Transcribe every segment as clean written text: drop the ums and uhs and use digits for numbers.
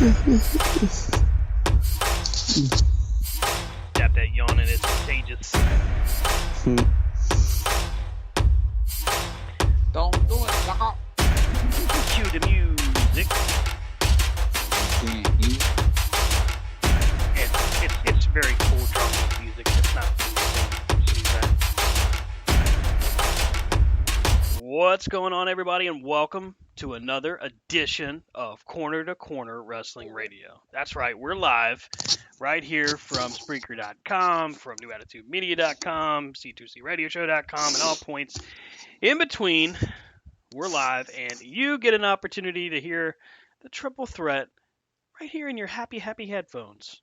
Tap that yawn in its stages. Don't do it, sucker. Cue the music. Can't you? It's very cool drum music. It's not that. What's going on, everybody, and welcome to another edition of Corner to Corner Wrestling Radio. That's right, we're live right here from Spreaker.com, from NewAttitudeMedia.com, C2C RadioShow.com, and all points in between. We're live, and you get an opportunity to hear the triple threat right here in your happy headphones.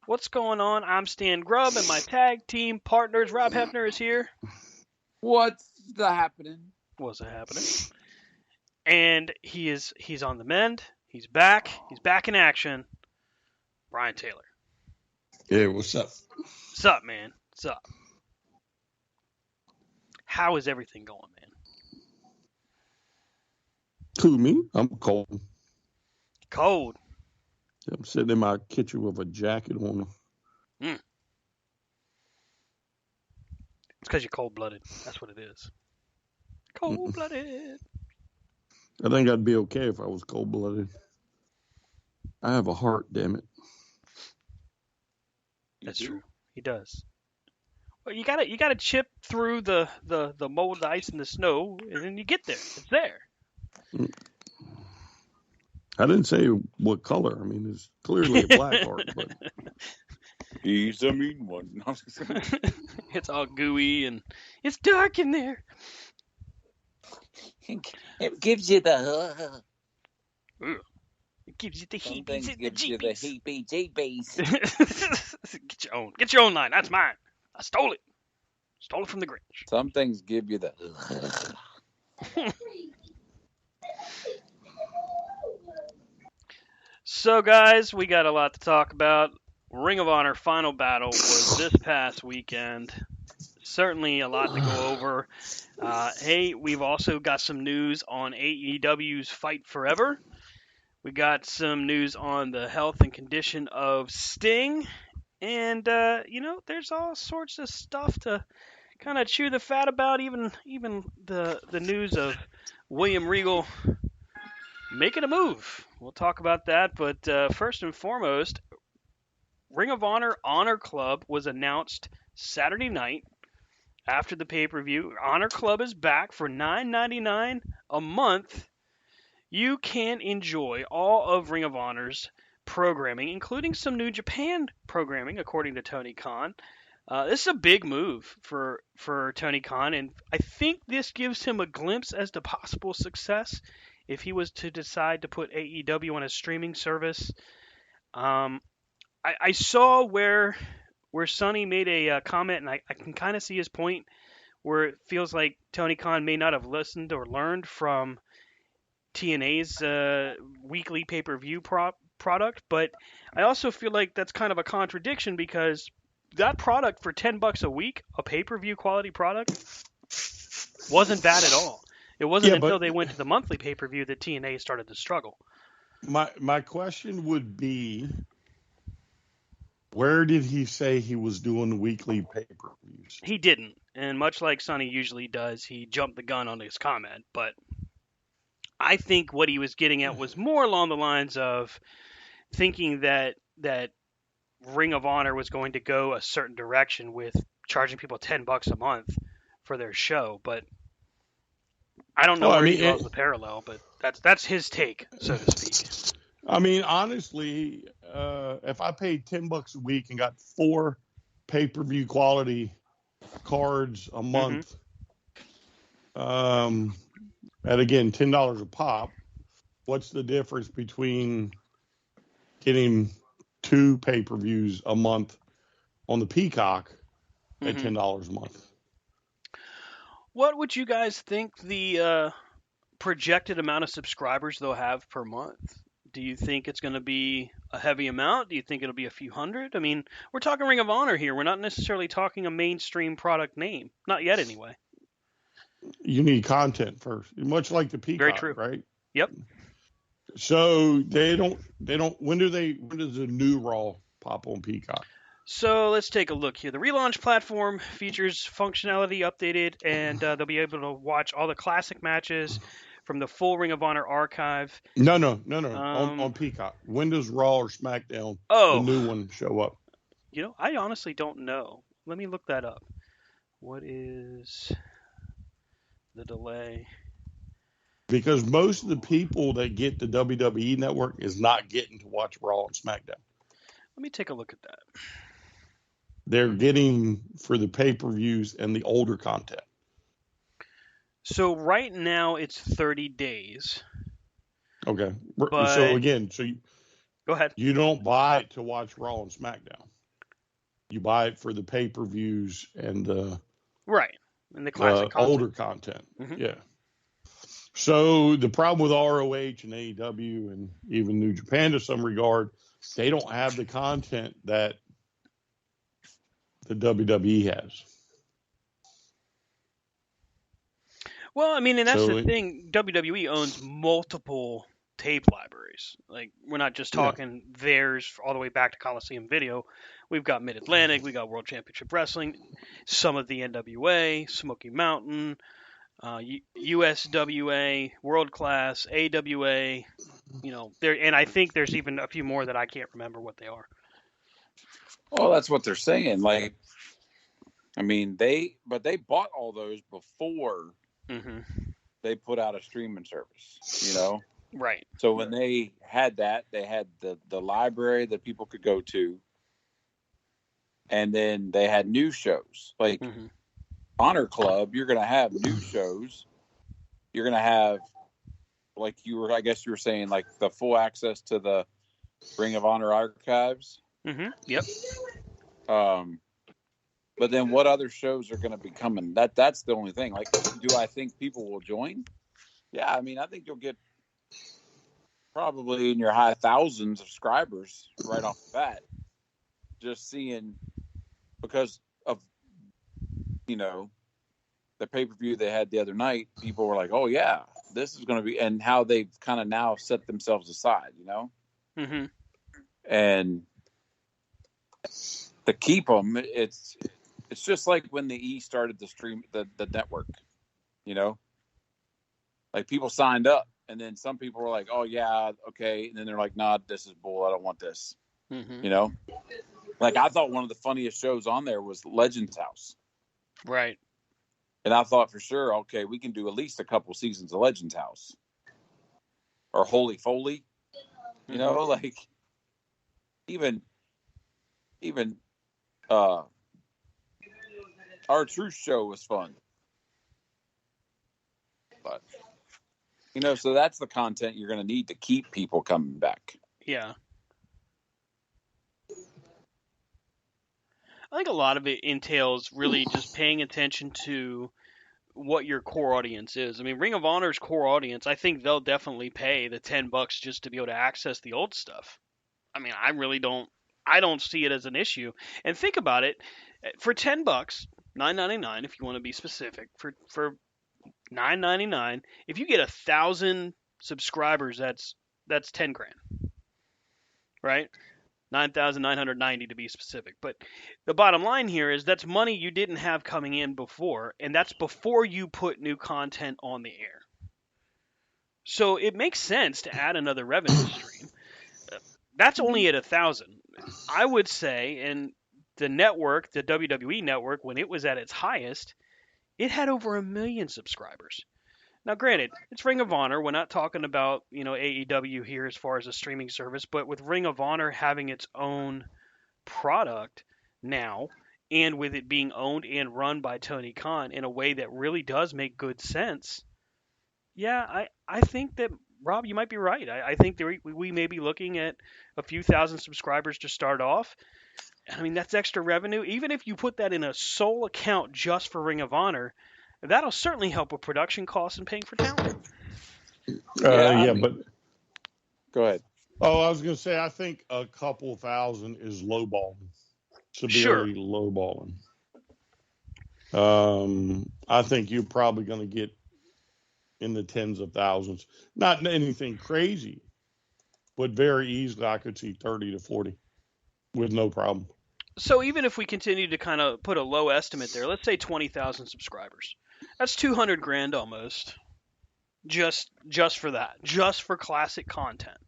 What's going on? I'm Stan Grubb, and my tag team partners, Rob Hefner, is here. What's the happening? What's happening? And he's on the mend. He's back. He's back in action. Brian Taylor. Hey, what's up? What's up, man? What's up? How is everything going, man? Who, me? I'm cold. Cold. I'm sitting in my kitchen with a jacket on. It's because you're cold-blooded. That's what it is. Cold-blooded. I think I'd be okay if I was cold-blooded. I have a heart, damn it. That's true. He does. Well, you gotta chip through the mold, the ice, and the snow, and then you get there. It's there. I didn't say what color. I mean, it's clearly a black heart, but He's a mean one. It's all gooey and it's dark in there. It gives you the. It gives you the Some heebies things and the gives you the jeebies. heebie-jeebies. Get your own line. That's mine. I stole it. Stole it from the Grinch. Some things give you the. So, guys, we got a lot to talk about. Ring of Honor Final Battle was this past weekend. Certainly a lot to go over. Hey, we've also got some news on AEW's Fight Forever. We got some news on the health and condition of Sting. And, there's all sorts of stuff to kind of chew the fat about, even the news of William Regal making a move. We'll talk about that, but first and foremost, Ring of Honor Honor Club was announced Saturday night after the pay-per-view. Honor Club is back for $9.99 a month. You can enjoy all of Ring of Honor's programming, including some New Japan programming, according to Tony Khan. This is a big move for Tony Khan, and I think this gives him a glimpse as to possible success if he was to decide to put AEW on a streaming service. I saw where Sonny made a comment, and I can kind of see his point, where it feels like Tony Khan may not have listened or learned from TNA's weekly pay-per-view product, but I also feel like that's kind of a contradiction because that product for $10 a week, a pay-per-view quality product, wasn't bad at all. It wasn't until they went to the monthly pay-per-view that TNA started to struggle. my question would be, where did he say he was doing weekly pay-per-views? He didn't, and much like Sonny usually does, he jumped the gun on his comment, but I think what he was getting at was more along the lines of thinking that Ring of Honor was going to go a certain direction with charging people $10 a month for their show, but I don't know where he draws the parallel, but that's his take, so to speak. I mean, honestly, if I paid $10 a week and got 4 pay-per-view quality cards a month, at again $10 a pop, what's the difference between getting 2 pay-per-views a month on the Peacock at $10 a month? What would you guys think the projected amount of subscribers they'll have per month? Do you think it's going to be a heavy amount? Do you think it'll be a few hundred? I mean, we're talking Ring of Honor here. We're not necessarily talking a mainstream product name. Not yet, anyway. You need content first, much like the Peacock, Very true. Right? Yep. So they don't. When does the new Raw pop on Peacock? So let's take a look here. The relaunch platform features functionality updated, and they'll be able to watch all the classic matches from the full Ring of Honor archive. No. On Um, Peacock. When does Raw or SmackDown, the oh, new one, show up? I honestly don't know. Let me look that up. What is the delay? Because most of the people that get the WWE network is not getting to watch Raw and SmackDown. Let me take a look at that. They're getting for the pay-per-views and the older content. So right now it's 30 days. Okay. But So again, go ahead. you don't buy it to watch Raw and SmackDown. You buy it for the pay-per-views and Right. And the classic content. older content. Mhm. Yeah. So the problem with ROH and AEW and even New Japan to some regard, they don't have the content that the WWE has. Well, I mean, and that's So the thing. WWE owns multiple tape libraries. Like, we're not just Yeah. talking theirs all the way back to Coliseum Video. We've got Mid Atlantic, we got World Championship Wrestling, some of the NWA, Smoky Mountain, USWA, World Class, AWA. There, and I think there's even a few more that I can't remember what they are. Well, that's what they're saying. Like, I mean, they bought all those before Mm-hmm. they put out a streaming service, Right. So when they had that, they had the library that people could go to, and then they had new shows. Like Mm-hmm. Honor Club, you're going to have new shows. You're going to have, like I guess you were saying, like the full access to the Ring of Honor archives. Mm-hmm. Yep. But then what other shows are going to be coming? That's the only thing. Like, do I think people will join? Yeah, I mean, I think you'll get probably in your high thousands of subscribers right off the bat. Just seeing, because of, the pay-per-view they had the other night, people were like, oh yeah, this is going to be, and how they've kind of now set themselves aside, Mm-hmm. and to keep them, it's just like when the E started the stream, the network, like people signed up, and then some people were like, oh yeah, okay, and then they're like, nah, this is bull, I don't want this. Mm-hmm. Like I thought one of the funniest shows on there was Legends House, Right. and I thought for sure, okay, we can do at least a couple seasons of Legends House or Holy Foley, Mm-hmm. like even our Truth show was fun, but so that's the content you're going to need to keep people coming back. Yeah. I think a lot of it entails really just paying attention to what your core audience is. I mean, Ring of Honor's core audience, I think they'll definitely pay the $10 just to be able to access the old stuff. I mean, I don't see it as an issue. And think about it, for $10, $9.99 if you want to be specific, for $9.99, if you get 1,000 subscribers, that's 10 grand, right? 9,990 to be specific. But the bottom line here is that's money you didn't have coming in before, and that's before you put new content on the air. So it makes sense to add another revenue stream. That's only at 1,000. I would say, and the network, the WWE network, when it was at its highest, it had over 1 million subscribers. Now, granted, it's Ring of Honor. We're not talking about, AEW here as far as a streaming service, but with Ring of Honor having its own product now, and with it being owned and run by Tony Khan in a way that really does make good sense, yeah, I think that, Rob, you might be right. I think that we may be looking at a few thousand subscribers to start off. I mean, that's extra revenue. Even if you put that in a sole account just for Ring of Honor, that'll certainly help with production costs and paying for talent. But go ahead. Oh, I was going to say, I think a couple thousand is lowballing, severely lowballing. I think you're probably going to get in the tens of thousands. Not anything crazy, but very easily I could see 30 to 40 with no problem. So even if we continue to kind of put a low estimate there, let's say 20,000 subscribers, that's 200 grand almost, just for that, just for classic content.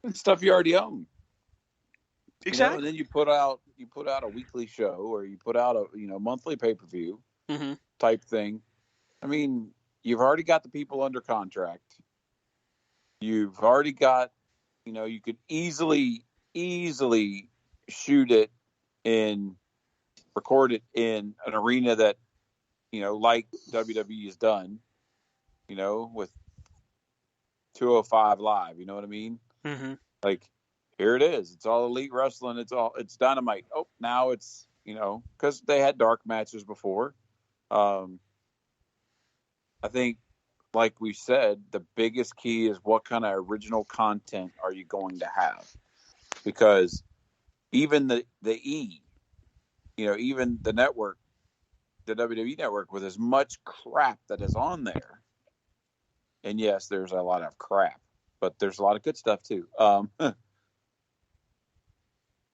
And stuff you already own. Exactly. And then you put out a weekly show, or you put out a monthly pay-per-view type thing. I mean, you've already got the people under contract. You've already got, you could easily shoot it record it in an arena that, like WWE has done, with 205 Live. You know what I mean? Mm-hmm. Like, here it is. It's all elite wrestling. It's Dynamite. Oh, now it's, because they had dark matches before. I think, like we said, the biggest key is what kind of original content are you going to have? Because even the E, even the network, the WWE network, with as much crap that is on there, and yes, there's a lot of crap, but there's a lot of good stuff too.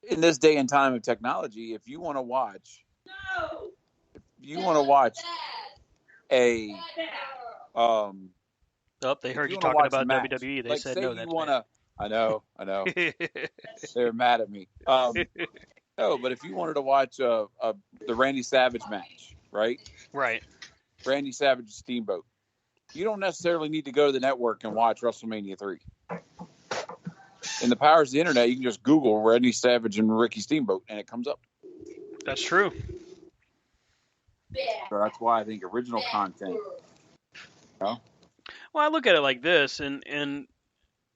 In this day and time of technology, if you want to watch a they heard you talking about WWE. They like, said say no. You That's want to. I know. They're mad at me. No, but if you wanted to watch the Randy Savage match, right? Right. Randy Savage Steamboat. You don't necessarily need to go to the network and watch WrestleMania 3. In the powers of the internet, you can just Google Randy Savage and Ricky Steamboat, and it comes up. That's true. So that's why I think original content. Well, I look at it like this, and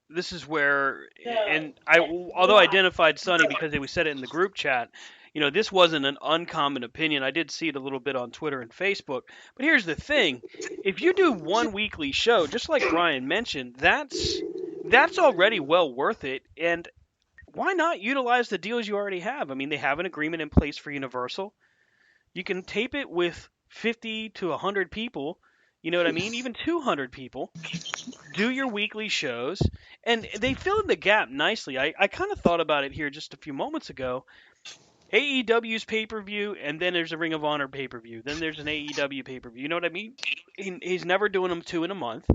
this is where, and although I identified Sonny because we said it in the group chat, this wasn't an uncommon opinion. I did see it a little bit on Twitter and Facebook. But here's the thing. If you do one weekly show, just like Brian mentioned, that's already well worth it. And why not utilize the deals you already have? I mean, they have an agreement in place for Universal. You can tape it with 50 to 100 people. You know what I mean? Even 200 people. Do your weekly shows. And they fill in the gap nicely. I kind of thought about it here just a few moments ago. AEW's pay-per-view, and then there's a Ring of Honor pay-per-view. Then there's an AEW pay-per-view. You know what I mean? He's never doing them 2 in a month.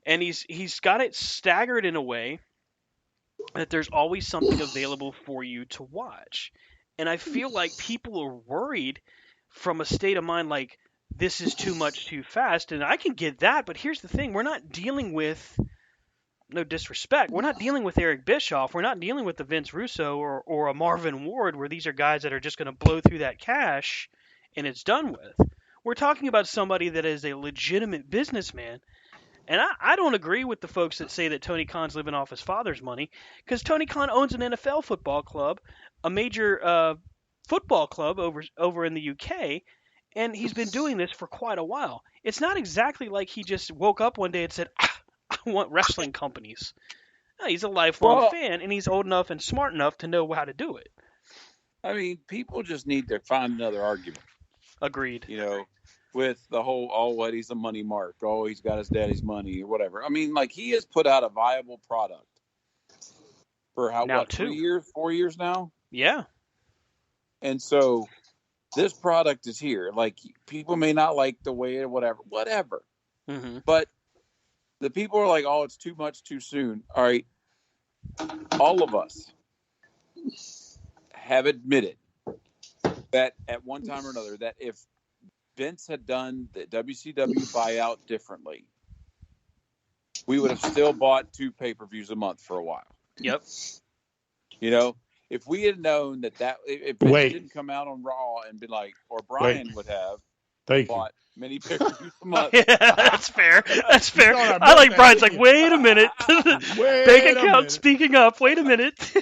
And he's got it staggered in a way that there's always something available for you to watch. And I feel like people are worried from a state of mind like, this is too much too fast. And I can get that, but here's the thing. We're not dealing with, no disrespect, we're not dealing with Eric Bischoff. We're not dealing with the Vince Russo or a Marvin Ward, where these are guys that are just going to blow through that cash and it's done with. We're talking about somebody that is a legitimate businessman. And I don't agree with the folks that say that Tony Khan's living off his father's money, because Tony Khan owns an NFL football club, a major football club over in the UK, and he's been doing this for quite a while. It's not exactly like he just woke up one day and said, I want wrestling companies. No, he's a lifelong fan, and he's old enough and smart enough to know how to do it. I mean, people just need to find another argument. Agreed. With the whole, he's a money mark. Oh, he's got his daddy's money or whatever. I mean, like, he has put out a viable product for 3 years, 4 years now? Yeah. And so this product is here. Like, people may not like the way or whatever. Mm-hmm. But the people are like, oh, it's too much too soon. All right. All of us have admitted that at one time or another, that if Vince had done the WCW buyout differently, we would have still bought 2 pay-per-views a month for a while. Yep. If we had known that if Vince didn't come out on Raw and be like, or Brian would have bought many pay-per-views a month. Yeah, that's fair. That's fair. I like Brian's like, wait a minute. Bank account speaking up. Wait a minute.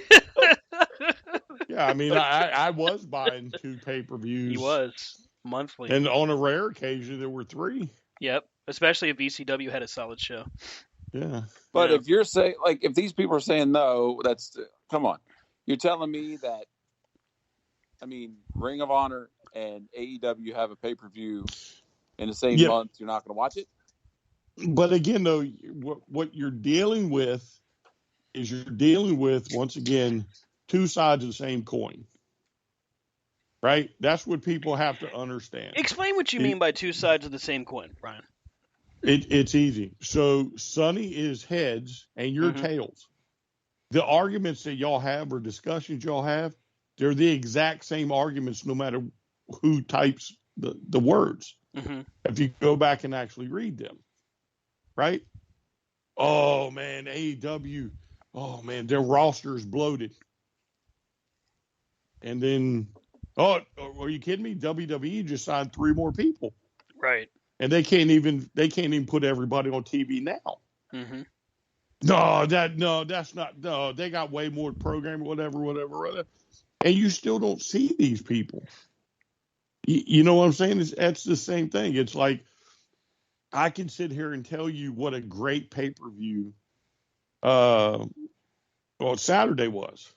Yeah, I mean, I was buying 2 pay-per-views. He was. Monthly. And on a rare occasion, there were 3. Yep. Especially if VCW had a solid show. Yeah. But if you're saying, like, if these people are saying no, come on. You're telling me that, I mean, Ring of Honor and AEW have a pay-per-view in the same month, you're not going to watch it? But again, though, what you're dealing with is you're dealing with, once again, two sides of the same coin. Right? That's what people have to understand. Explain what you mean by two sides of the same coin, Brian. It's easy. So Sonny is heads and you're tails. The arguments that y'all have or discussions y'all have, they're the exact same arguments no matter who types the words. If you go back and actually read them. Right? Oh, man, AEW. Oh, man, their roster is bloated. And then, oh, are you kidding me? WWE just signed 3 more people. Right. And they can't even put everybody on TV now. No, that's not. No, they got way more programming, whatever. And you still don't see these people. You know what I'm saying? That's the same thing. It's like I can sit here and tell you what a great pay-per-view Saturday was.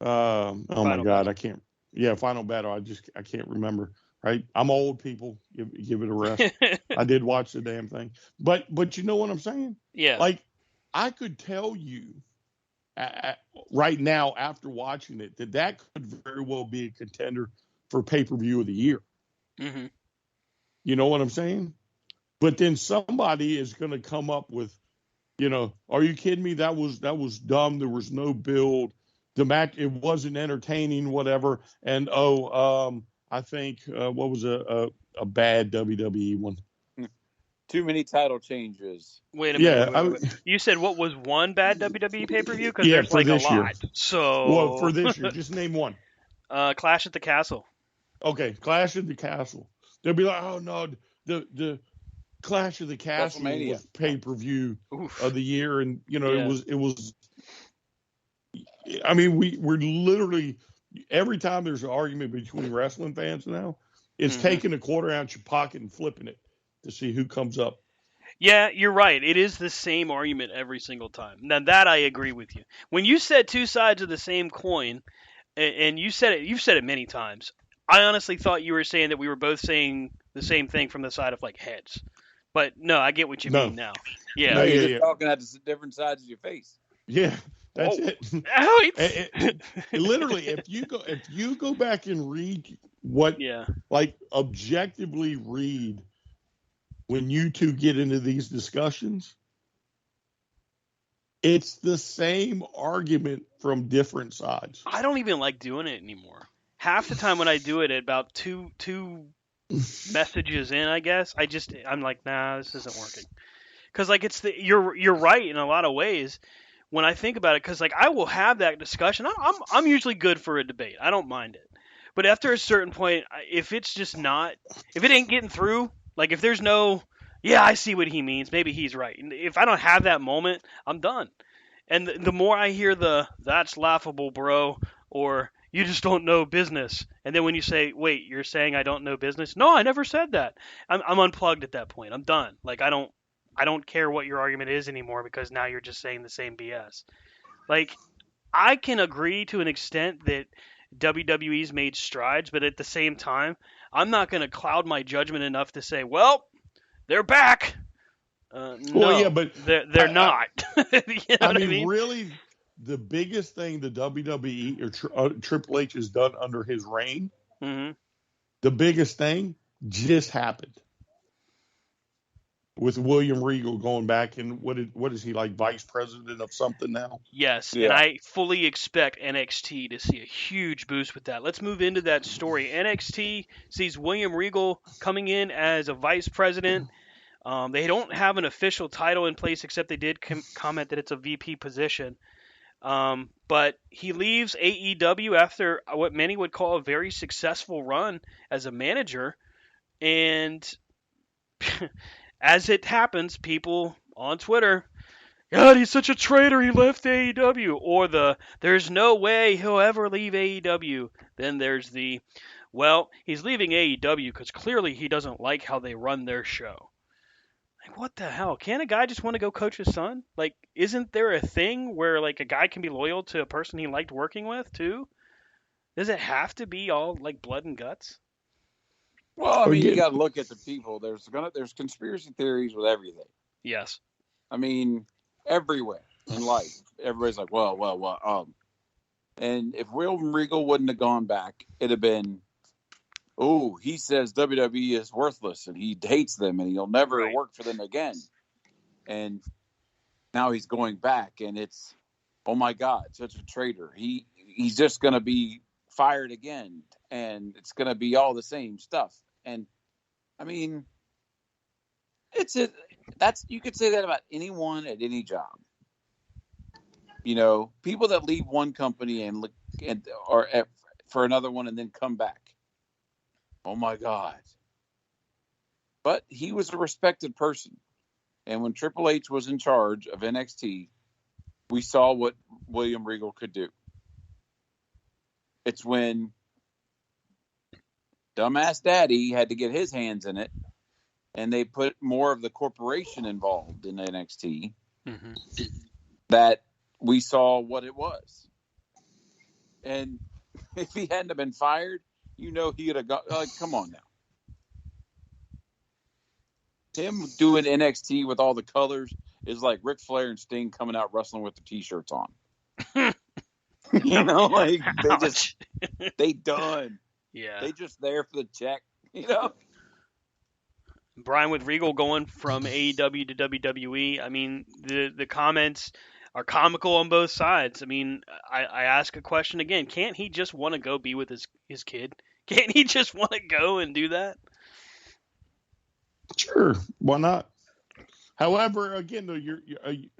Oh my God, I can't. Yeah, Final Battle. I can't remember. Right, I'm old, people. Give it a rest. I did watch the damn thing, but you know what I'm saying? Yeah. Like I could tell you right now after watching it that could very well be a contender for pay-per-view of the year. You know what I'm saying? But then somebody is going to come up with, are you kidding me? That was dumb. There was no build. The match, it wasn't entertaining, whatever. And I think what was a bad WWE one? Too many title changes. Wait a minute. Wait. You said what was one bad WWE pay-per-view? Because there's like a lot. Year. So well, for this year, just name one. Clash at the Castle. Okay, Clash at the Castle. They'll be like, oh no, the Clash of the Castle was pay-per-view of the year, and it was. I mean, we're literally every time there's an argument between wrestling fans now, it's taking a quarter out your pocket and flipping it to see who comes up. Yeah, you're right. It is the same argument every single time. Now that I agree with you. When you said two sides of the same coin, and you've said it many times. I honestly thought you were saying that we were both saying the same thing from the side of like heads. But no, I get what you mean now. Yeah, no, you're just talking at the different sides of your face. Yeah. That's it. Literally, if you go back and read what, like objectively read when you two get into these discussions, it's the same argument from different sides. I don't even like doing it anymore. Half the time when I do it at about two messages in, I guess, I'm like, nah, this isn't working. Because like you're right in a lot of ways. When I think about it, because like I will have that discussion. I'm usually good for a debate. I don't mind it. But after a certain point, if it ain't getting through, like if there's no, I see what he means. Maybe he's right. And if I don't have that moment, I'm done. And the more I hear that's laughable, bro, or you just don't know business. And then when you say, wait, you're saying I don't know business? No, I never said that. I'm unplugged at that point. I'm done. Like I don't care what your argument is anymore because now you're just saying the same BS. Like, I can agree to an extent that WWE's made strides, but at the same time, I'm not going to cloud my judgment enough to say, well, they're back. No, well, yeah, but they're not. You know I mean, really, the biggest thing the WWE or Triple H has done under his reign, the biggest thing just happened. With William Regal going back, and what is he, like vice president of something now? Yes, and I fully expect NXT to see a huge boost with that. Let's move into that story. NXT sees William Regal coming in as a vice president. They don't have an official title in place, except they did comment that it's a VP position. But he leaves AEW after what many would call a very successful run as a manager, and as it happens, people on Twitter, God, he's such a traitor, he left AEW. Or there's no way he'll ever leave AEW. Then there's he's leaving AEW because clearly he doesn't like how they run their show. Like, what the hell? Can't a guy just want to go coach his son? Like, isn't there a thing where, like, a guy can be loyal to a person he liked working with, too? Does it have to be all, like, blood and guts? Well, I mean, you got to look at the people. There's conspiracy theories with everything. Yes. I mean, everywhere. in life. Everybody's like, well. And if William Regal wouldn't have gone back, it'd have been, oh, he says WWE is worthless and he hates them and he'll never Right. work for them again. And now he's going back, and it's, oh my God, such a traitor. He's just going to be fired again, and it's going to be all the same stuff. And I mean, you could say that about anyone at any job. You know, people that leave one company and look for another one and then come back. Oh my God. But he was a respected person. And when Triple H was in charge of NXT, we saw what William Regal could do. It's when dumbass daddy had to get his hands in it, and they put more of the corporation involved in NXT, that we saw what it was. And if he hadn't have been fired, you know, he'd have got, like, come on now. Him doing NXT with all the colors is like Ric Flair and Sting coming out wrestling with the t-shirts on. You know, like they done. Yeah. They just there for the check, you know? Brian, with Regal going from AEW to WWE, I mean, the comments are comical on both sides. I mean, I ask a question again. Can't he just want to go be with his kid? Can't he just want to go and do that? Sure, why not? However, again, though,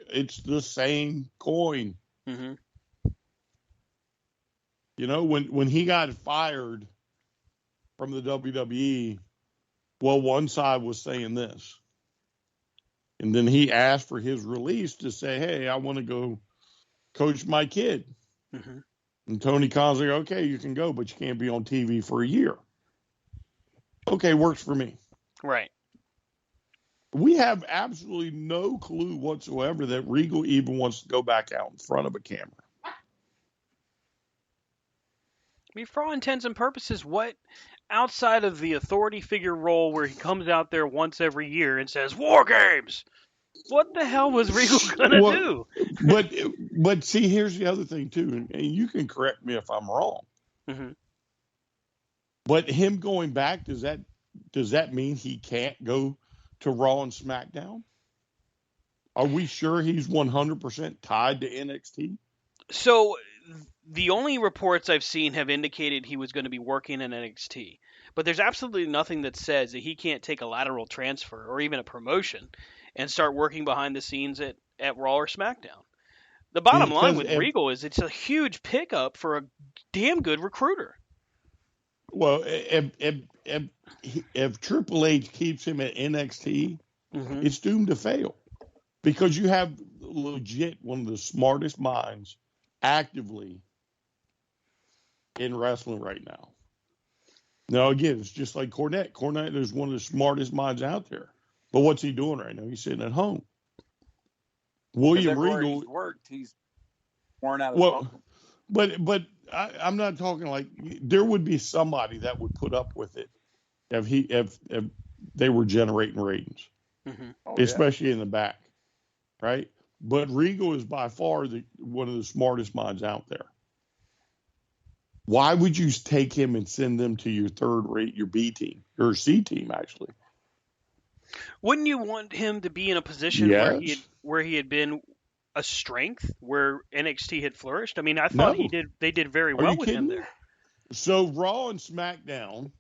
it's the same coin. Mm-hmm. You know, when he got fired from the WWE, well, one side was saying this. And then he asked for his release to say, hey, I want to go coach my kid. Mm-hmm. And Tony Khan's like, okay, you can go, but you can't be on TV for a year. Okay, works for me. Right. We have absolutely no clue whatsoever that Regal even wants to go back out in front of a camera. I mean, for all intents and purposes, what outside of the authority figure role where he comes out there once every year and says, War Games, what the hell was Regal going to do? But see, here's the other thing, too, and you can correct me if I'm wrong. Mm-hmm. But him going back, does that mean he can't go to Raw and SmackDown? Are we sure he's 100% tied to NXT? So the only reports I've seen have indicated he was going to be working in NXT. But there's absolutely nothing that says that he can't take a lateral transfer or even a promotion and start working behind the scenes at Raw or SmackDown. The bottom line with Regal is it's a huge pickup for a damn good recruiter. Well, if Triple H keeps him at NXT, it's doomed to fail. Because you have legit one of the smartest minds actively in wrestling right now. Now, again, it's just like Cornette. Cornette is one of the smartest minds out there. But what's he doing right now? He's sitting at home. William Regal. He's worked. He's worn out of but I'm not talking like there would be somebody that would put up with it if they were generating ratings, especially in the back, right? But Regal is by far one of the smartest minds out there. Why would you take him and send them to your your B team, or C team, actually? Wouldn't you want him to be in a position where he had been a strength, where NXT had flourished? I mean, I thought they did very well with him there. So Raw and SmackDown,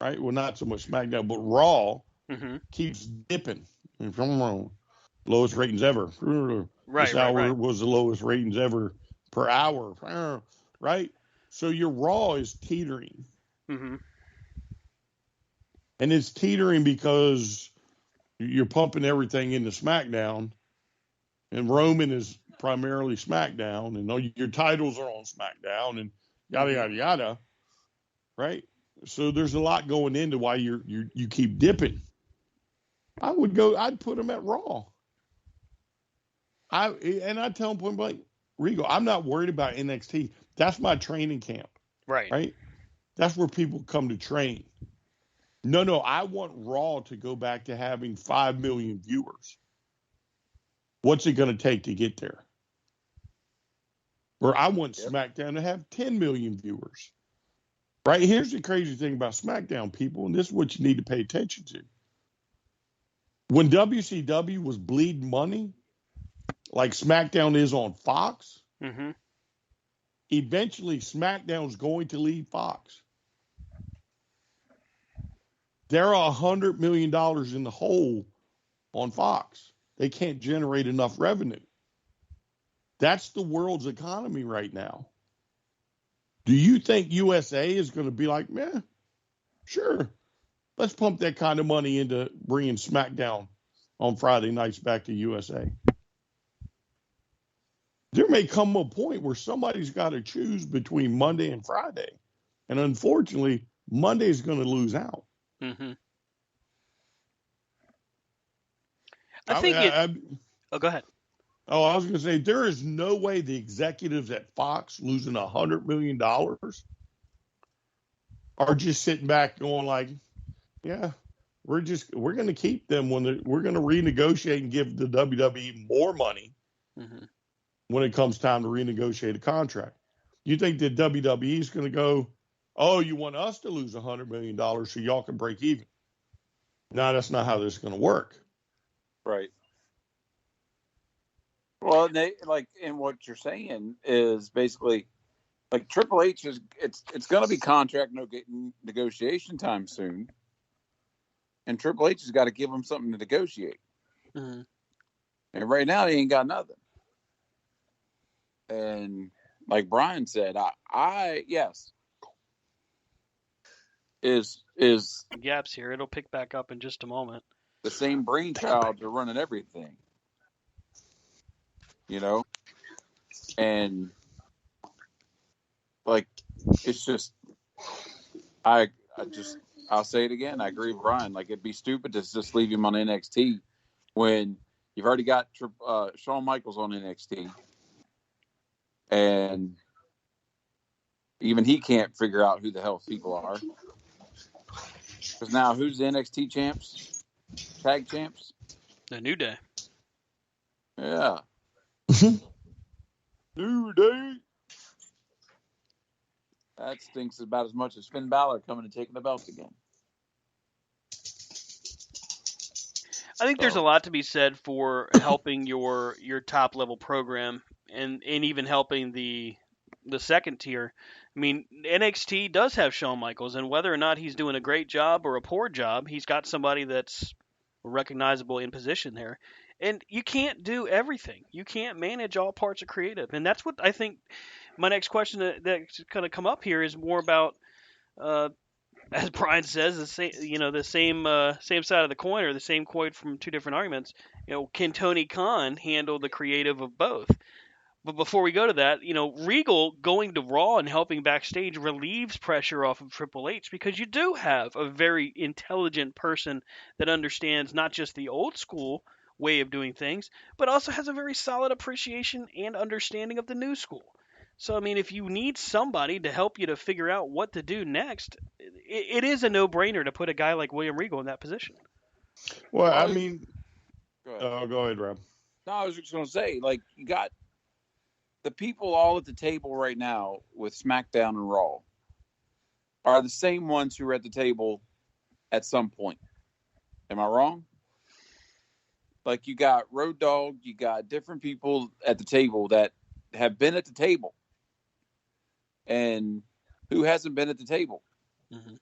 right? Well, not so much SmackDown, but Raw keeps dipping. Lowest ratings ever. Right, this hour was the lowest ratings ever per hour, right? So your Raw is teetering. Mm-hmm. And it's teetering because you're pumping everything into SmackDown, and Roman is primarily SmackDown, and all your titles are on SmackDown, and yada, yada, yada, right? So there's a lot going into why you keep dipping. I'd put him at Raw. I tell him point blank, Regal, I'm not worried about NXT. That's my training camp. Right? That's where people come to train. No, I want Raw to go back to having 5 million viewers. What's it going to take to get there? Or I want Yep. SmackDown to have 10 million viewers. Right? Here's the crazy thing about SmackDown, people, and this is what you need to pay attention to. When WCW was bleeding money, like SmackDown is on Fox, Mm-hmm. eventually SmackDown's going to leave Fox. They're $100 million in the hole on Fox. They can't generate enough revenue. That's the world's economy right now. Do you think USA is going to be like, man, sure, let's pump that kind of money into bringing SmackDown on Friday nights back to USA? There may come a point where somebody's got to choose between Monday and Friday. And unfortunately, Monday's going to lose out. Mm-hmm. Oh, go ahead. Oh, I was going to say, there is no way the executives at Fox losing $100 million are just sitting back going like, yeah, we're going to keep them we're going to renegotiate and give the WWE more money when it comes time to renegotiate a contract. You think that WWE is going to go, oh, you want us to lose $100 million so y'all can break even? No, that's not how this is going to work. Right. Well, and what you're saying is basically like Triple H it's going to be contract negotiation time soon, and Triple H has got to give them something to negotiate. Mm-hmm. And right now, he ain't got nothing. And like Brian said, yes, is gaps here. It'll pick back up in just a moment. The same brainchild are running everything, and like it's just I'll say it again. I agree with Brian. Like, it'd be stupid to just leave him on NXT when you've already got Shawn Michaels on NXT, and even he can't figure out who the hell people are. Because now, who's the NXT champs? Tag champs? The New Day. Yeah. New Day. That stinks about as much as Finn Balor coming and taking the belts again. I think there's a lot to be said for helping your top level program and even helping the second tier. I mean, NXT does have Shawn Michaels, and whether or not he's doing a great job or a poor job, he's got somebody that's recognizable in position there. And you can't do everything. You can't manage all parts of creative. And that's what I think my next question that's going to come up here is more about, as Brian says, the same side of the coin, or the same coin from two different arguments. Can Tony Khan handle the creative of both? But before we go to that, Regal going to Raw and helping backstage relieves pressure off of Triple H, because you do have a very intelligent person that understands not just the old school way of doing things, but also has a very solid appreciation and understanding of the new school. So, I mean, if you need somebody to help you to figure out what to do next, it is a no-brainer to put a guy like William Regal in that position. Well, I mean, go ahead, Rob. No, I was just going to say, like, you got the people all at the table right now with SmackDown and Raw are the same ones who were at the table at some point. Am I wrong? Like, you got Road Dogg, you got different people at the table that have been at the table. And who hasn't been at the table? Mm-hmm.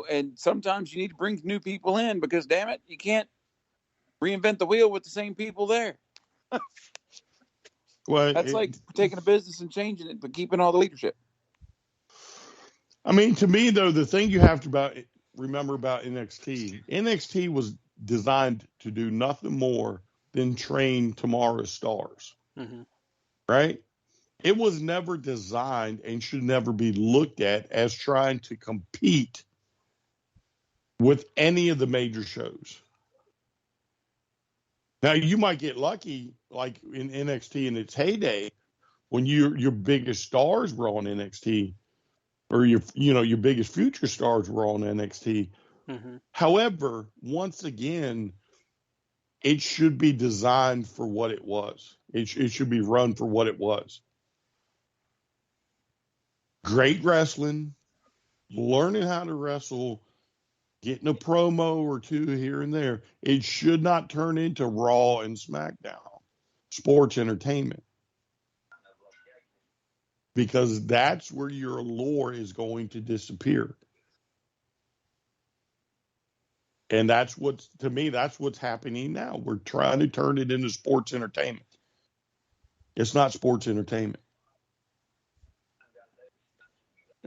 And sometimes you need to bring new people in because, damn it, you can't reinvent the wheel with the same people there. Well, that's like taking a business and changing it, but keeping all the leadership. I mean, to me, though, the thing you have to remember about NXT was designed to do nothing more than train tomorrow's stars. Mm-hmm. Right? It was never designed and should never be looked at as trying to compete with any of the major shows. Now, you might get lucky, like in NXT in its heyday, when your biggest stars were on NXT, or your biggest future stars were on NXT. Mm-hmm. However, once again, it should be designed for what it was. It should be run for what it was. Great wrestling, learning how to wrestle, getting a promo or two here and there. It should not turn into Raw and SmackDown, sports entertainment. Because that's where your lore is going to disappear. And that's what's happening now. We're trying to turn it into sports entertainment. It's not sports entertainment.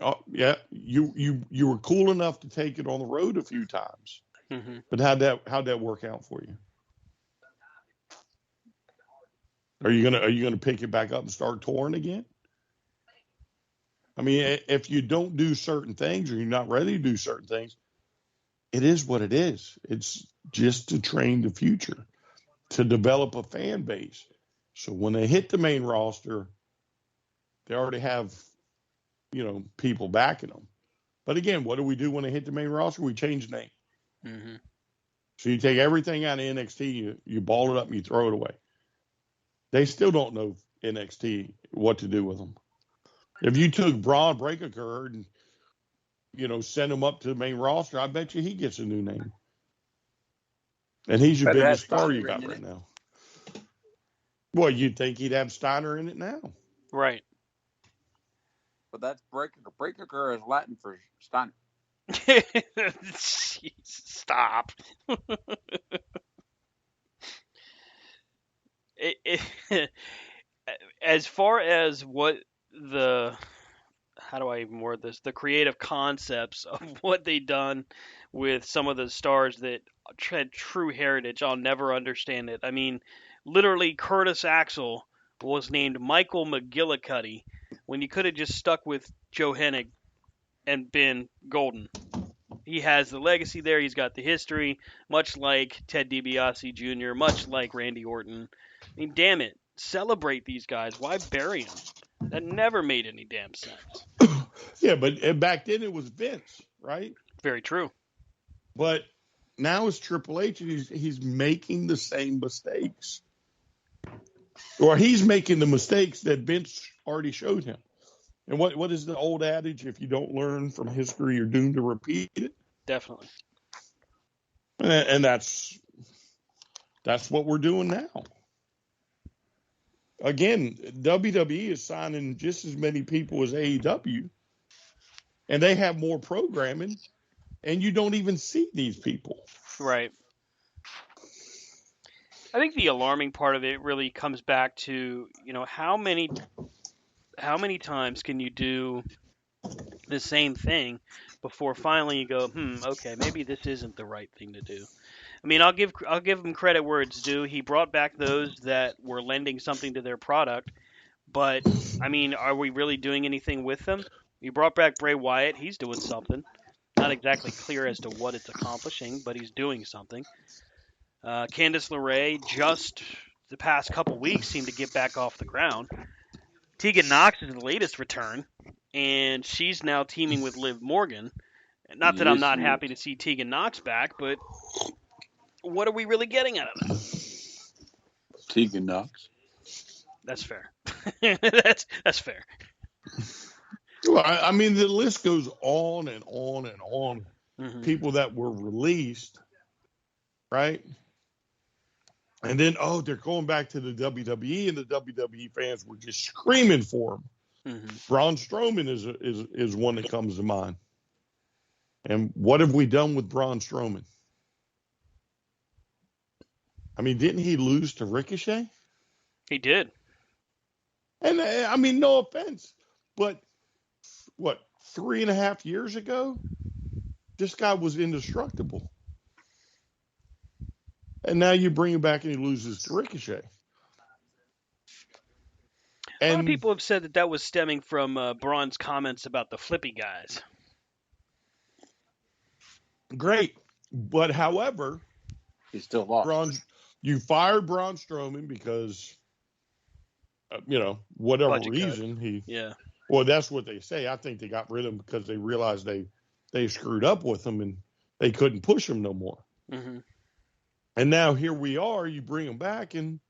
Oh, yeah, you were cool enough to take it on the road a few times. Mm-hmm. But how'd that work out for you? Are you gonna pick it back up and start touring again? I mean, if you don't do certain things or you're not ready to do certain things, it is what it is. It's just to train the future, to develop a fan base. So when they hit the main roster, they already have, people backing them. But again, what do we do when they hit the main roster? We change the name. Mm-hmm. So you take everything out of NXT, you ball it up and you throw it away. They still don't know NXT what to do with them. If you took Braun Breaker and, send him up to the main roster, I bet you he gets a new name. And he's your Better biggest have star you Steiner got in right it. now. Well, you'd think he'd have Steiner in it now. Right. But that's Breaker. Breaker is Latin for Steiner. Jeez, stop. As far as how do I even word this? The creative concepts of what they done with some of the stars that had true heritage, I'll never understand it. I mean, literally, Curtis Axel was named Michael McGillicuddy when you could have just stuck with Joe Hennig and been golden. He has the legacy there. He's got the history, much like Ted DiBiase Jr., much like Randy Orton. I mean, damn it. Celebrate these guys. Why bury them? That never made any damn sense. Yeah, but back then it was Vince, right? Very true. But now it's Triple H, and he's making the same mistakes. Or he's making the mistakes that Vince already showed him. And what is the old adage? If you don't learn from history, you're doomed to repeat it. Definitely. And that's what we're doing now. Again, WWE is signing just as many people as AEW, and they have more programming, and you don't even see these people. Right. I think the alarming part of it really comes back to, how many times can you do the same thing before finally you go, okay, maybe this isn't the right thing to do. I mean, I'll give him credit where it's due. He brought back those that were lending something to their product, but I mean, are we really doing anything with them? You brought back Bray Wyatt. He's doing something. Not exactly clear as to what it's accomplishing, but he's doing something. Candice LeRae, just the past couple weeks, seemed to get back off the ground. Tegan Nox is the latest return, and she's now teaming with Liv Morgan. Not that I'm not happy to see Tegan Nox back, but what are we really getting out of that? Tegan Nox. That's fair. that's fair. Well, I mean, the list goes on and on and on. Mm-hmm. People that were released, right? And then, they're going back to the WWE, and the WWE fans were just screaming for them. Mm-hmm. Braun Strowman is one that comes to mind. And what have we done with Braun Strowman? I mean, didn't he lose to Ricochet? He did. And I mean, no offense, but 3.5 years ago, this guy was indestructible. And now you bring him back and he loses to Ricochet. A lot of people have said that was stemming from Braun's comments about the flippy guys. Great. But however, he still lost. You fired Braun Strowman because, whatever Budget reason cut. Well, that's what they say. I think they got rid of him because they realized they screwed up with him and they couldn't push him no more. Mm-hmm. And now here we are. You bring him back, and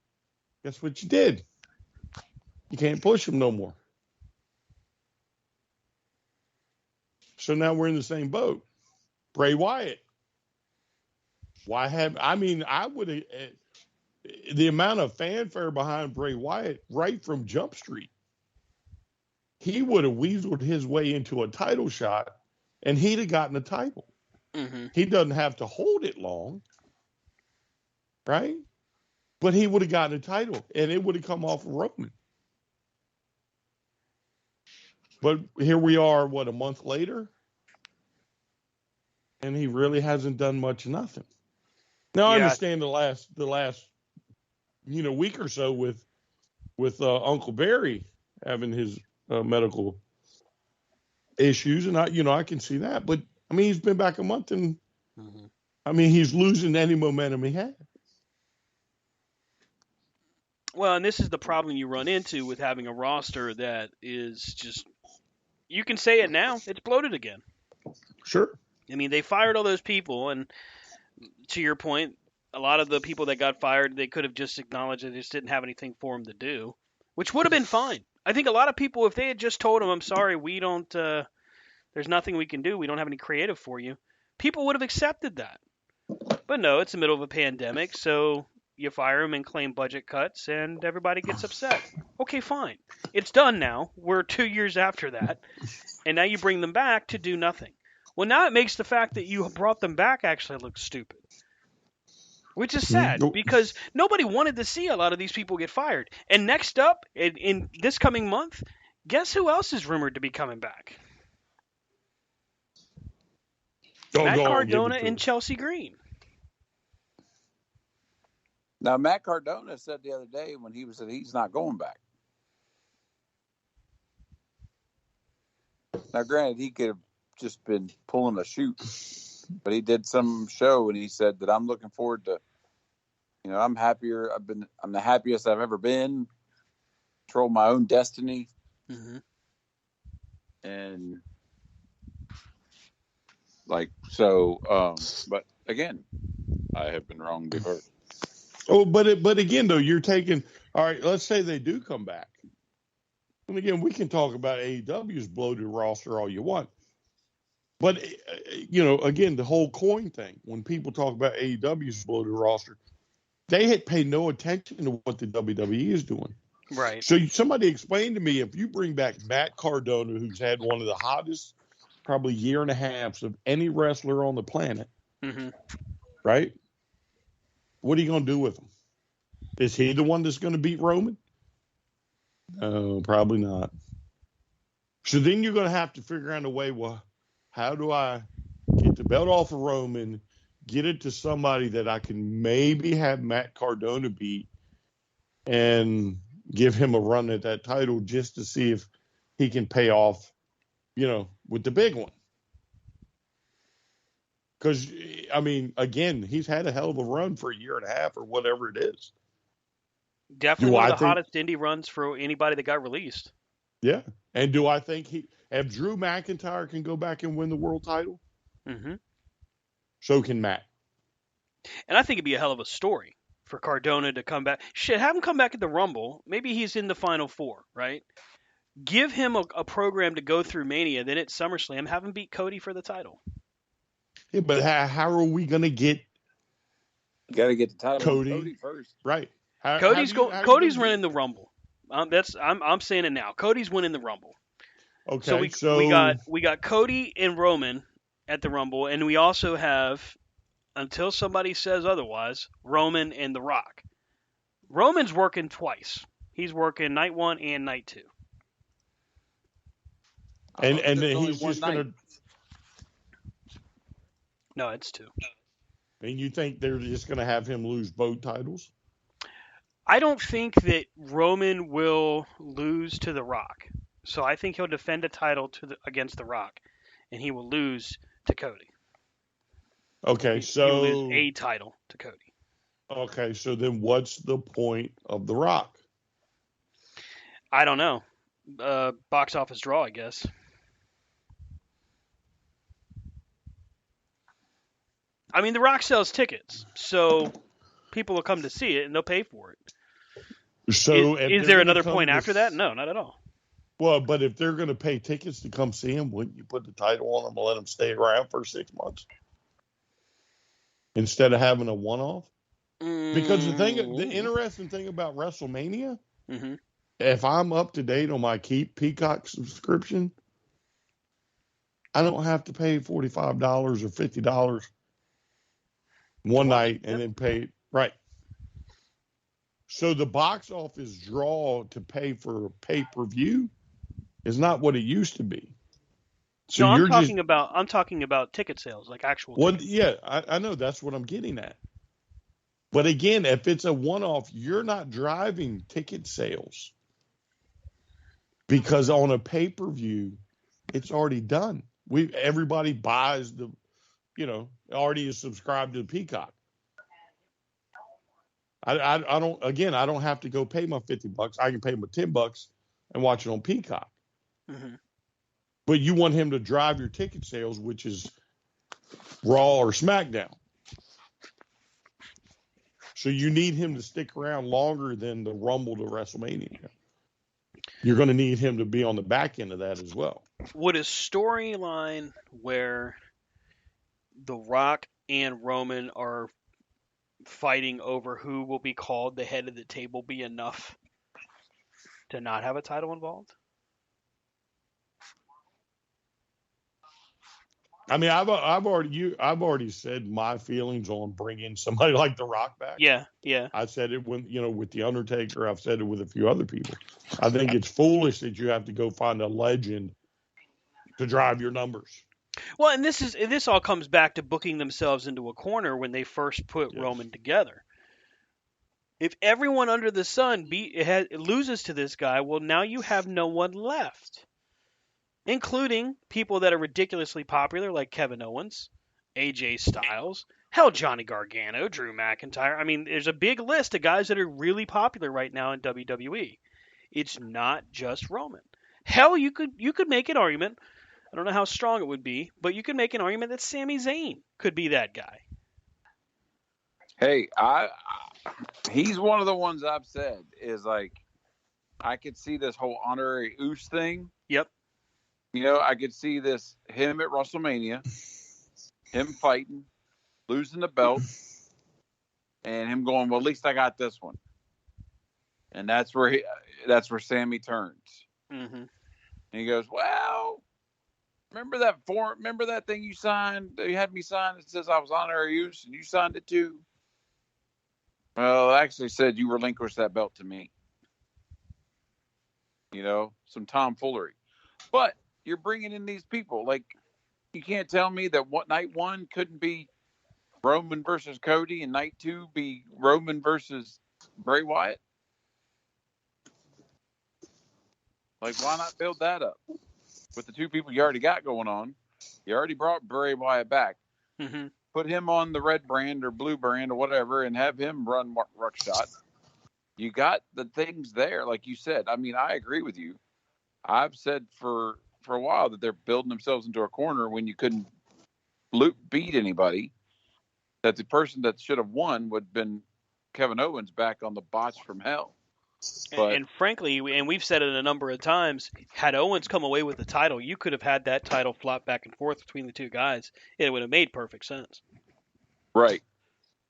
guess what you did? You can't push him no more. So now we're in the same boat. Bray Wyatt. I would have, the amount of fanfare behind Bray Wyatt right from Jump Street, he would have weaseled his way into a title shot, and he'd have gotten a title. Mm-hmm. He doesn't have to hold it long, right? But he would have gotten a title, and it would have come off of Roman. But here we are, a month later? And he really hasn't done much of nothing. Now, I understand the last week or so with Uncle Barry having his medical issues, and I can see that. But I mean, he's been back a month, and I mean, he's losing any momentum he had. Well, and this is the problem you run into with having a roster that is just, you can say it now, it's bloated again. Sure. I mean, they fired all those people, and to your point, a lot of the people that got fired, they could have just acknowledged they just didn't have anything for them to do, which would have been fine. I think a lot of people, if they had just told them, I'm sorry, we don't, there's nothing we can do, we don't have any creative for you, people would have accepted that. But no, it's the middle of a pandemic, so you fire them and claim budget cuts, and everybody gets upset. Okay, fine. It's done now. We're 2 years after that, and now you bring them back to do nothing. Well, now it makes the fact that you brought them back actually look stupid, which is sad because nobody wanted to see a lot of these people get fired. And next up, in this coming month, guess who else is rumored to be coming back? Matt Cardona and Chelsea Green. Now, Matt Cardona said the other day when he said he's not going back. Now, granted, he could have just been pulling a shoot, but he did some show and he said that I'm looking forward to, I'm happier. I'm the happiest I've ever been. Control my own destiny. Mm-hmm. And but again, I have been wrong before. Oh, but again, though, you're taking, all right, let's say they do come back. And again, we can talk about AEW's bloated roster all you want. But, again, the whole coin thing, when people talk about AEW's bloated roster, they pay no attention to what the WWE is doing. Right. So somebody explain to me, if you bring back Matt Cardona, who's had one of the hottest, probably year and a half of any wrestler on the planet, right? What are you going to do with him? Is he the one that's going to beat Roman? No, probably not. So then you're going to have to figure out a way, well, how do I get the belt off of Roman, get it to somebody that I can maybe have Matt Cardona beat, and give him a run at that title just to see if he can pay off, with the big one. Because, I mean, again, he's had a hell of a run for a year and a half or whatever it is. Definitely one of the hottest indie runs for anybody that got released. Yeah. And do I think if Drew McIntyre can go back and win the world title, so can Matt. And I think it'd be a hell of a story for Cardona to come back. Shit, have him come back at the Rumble. Maybe he's in the Final Four, right? Give him a program to go through Mania. Then at SummerSlam, have him beat Cody for the title. Yeah, but how are we going to get? You got to get the title Cody first, right? Cody's winning the Rumble. I'm saying it now. Cody's winning the Rumble. Okay, so we got Cody and Roman at the Rumble, and we also have, until somebody says otherwise, Roman and The Rock. Roman's working twice. He's working night 1 and night 2. And he's just going to. No, it's 2. And you think they're just going to have him lose both titles? I don't think that Roman will lose to The Rock. So I think he'll defend a title against The Rock, and he will lose to Cody. Okay, he'll lose a title to Cody. Okay, so then what's the point of The Rock? I don't know. Box office draw, I guess. I mean, The Rock sells tickets, so People will come to see it and they'll pay for it. So Is there another point after that? No, not at all. Well, but if they're going to pay tickets to come see him, wouldn't you put the title on them and let them stay around for 6 months instead of having a one-off? Because the interesting thing about WrestleMania, mm-hmm. if I'm up to date on my Peacock subscription, I don't have to pay $45 or $50 one night and then pay right. So the box office draw to pay for pay-per-view is not what it used to be. So no, I'm talking about ticket sales, like actual. Well, tickets. yeah, I know that's what I'm getting at. But again, if it's a one-off, you're not driving ticket sales because on a pay-per-view, it's already done. Everybody buys already is subscribed to Peacock. I don't have to go pay my $50. I can pay my $10 and watch it on Peacock. Mm-hmm. But you want him to drive your ticket sales, which is Raw or SmackDown. So you need him to stick around longer than the Rumble to WrestleMania. You're going to need him to be on the back end of that as well. Would a storyline where The Rock and Roman are fighting over who will be called the head of the table be enough to not have a title involved? I mean, I've already said my feelings on bringing somebody like The Rock back. Yeah. I said it with The Undertaker. I've said it with a few other people. I think it's foolish that you have to go find a legend to drive your numbers. Well, and this all comes back to booking themselves into a corner when they first put Roman together. If everyone under the sun loses to this guy, well, now you have no one left, including people that are ridiculously popular like Kevin Owens, AJ Styles, hell, Johnny Gargano, Drew McIntyre. I mean, there's a big list of guys that are really popular right now in WWE. It's not just Roman. Hell, you could make an argument. I don't know how strong it would be, but you could make an argument that Sami Zayn could be that guy. Hey, he's one of the ones I've said is like, I could see this whole honorary Oos thing. Yep. I could see him at WrestleMania, him fighting, losing the belt, and him going, well, at least I got this one. And that's where Sammy turns. Mm-hmm. And he goes, well, remember that thing you signed? You had me sign that says I was honorary use, and you signed it too. Well, it actually said you relinquished that belt to me. Some tomfoolery. But you're bringing in these people. Like, you can't tell me that night one couldn't be Roman versus Cody and night two be Roman versus Bray Wyatt. Like, why not build that up with the two people you already got going on? You already brought Bray Wyatt back. Mm-hmm. Put him on the red brand or blue brand or whatever and have him run Ruckshot. You got the things there, like you said. I mean, I agree with you. I've said for a while that they're building themselves into a corner when you couldn't beat anybody. That the person that should have won would have been Kevin Owens back on the botch from hell. But, and frankly, and we've said it a number of times, had Owens come away with the title, you could have had that title flop back and forth between the two guys. It would have made perfect sense. Right.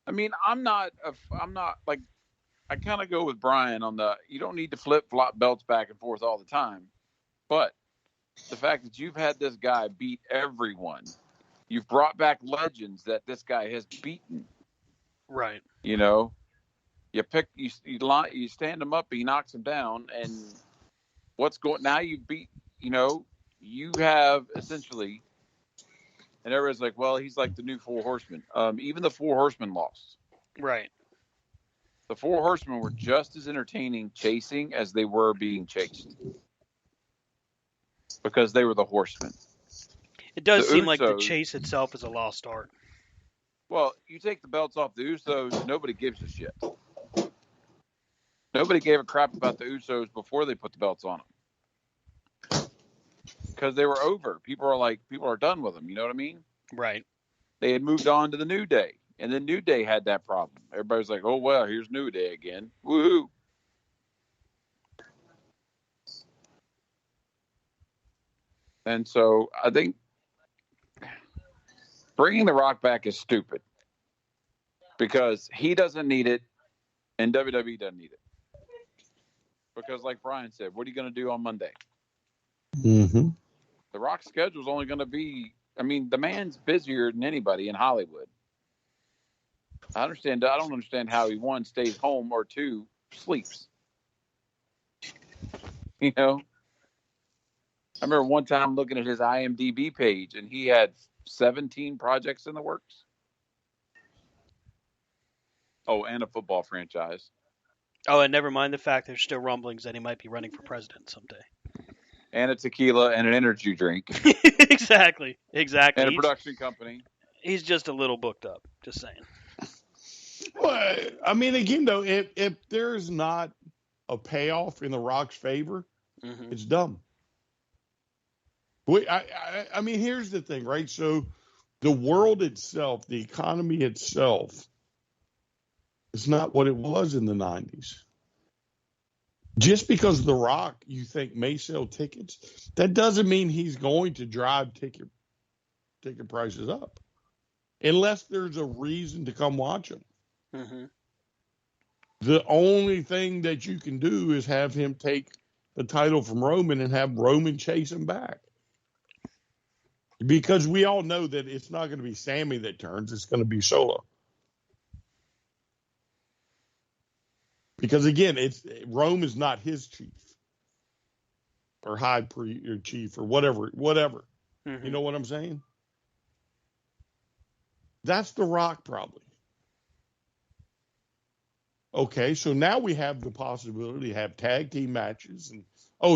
I mean, I'm not like, I kind of go with Brian on you don't need to flip-flop belts back and forth all the time. But the fact that you've had this guy beat everyone, you've brought back legends that this guy has beaten. Right. You stand him up, he knocks him down, and now you beat, you have essentially, and everybody's like, well, he's like the new Four Horsemen. Even the Four Horsemen lost. Right. The Four Horsemen were just as entertaining chasing as they were being chased. Because they were the Horsemen. It does seem like the chase itself is a lost art. Well, you take the belts off the Usos, nobody gives a shit. Nobody gave a crap about the Usos before they put the belts on them. Because they were over. People are done with them. You know what I mean? Right. They had moved on to the New Day. And then New Day had that problem. Everybody's like, oh, well, here's New Day again. Woohoo. And so I think bringing The Rock back is stupid because he doesn't need it and WWE doesn't need it. Because like Brian said, what are you going to do on Monday? Mm-hmm. The Rock's schedule is only going to be, I mean, the man's busier than anybody in Hollywood. I don't understand how he, one, stays home, or two, sleeps. You know? I remember one time looking at his IMDb page, and he had 17 projects in the works. Oh, and a football franchise. Oh, and never mind the fact there's still rumblings that he might be running for president someday. And a tequila and an energy drink. Exactly. And a production company. He's just a little booked up. Just saying. Well, I mean, again, though, if there's not a payoff in The Rock's favor, it's dumb. I mean, here's the thing, right? So the world itself, the economy itself, is not what it was in the 90s. Just because The Rock, you think, may sell tickets, that doesn't mean he's going to drive ticket prices up. Unless there's a reason to come watch him. Mm-hmm. The only thing that you can do is have him take the title from Roman and have Roman chase him back. Because we all know that it's not going to be Sammy that turns, it's going to be Solo. Because again, Rome is not his chief or high priest or chief or whatever. Mm-hmm. You know what I'm saying? That's The Rock probably. Okay, so now we have the possibility to have tag team matches. And,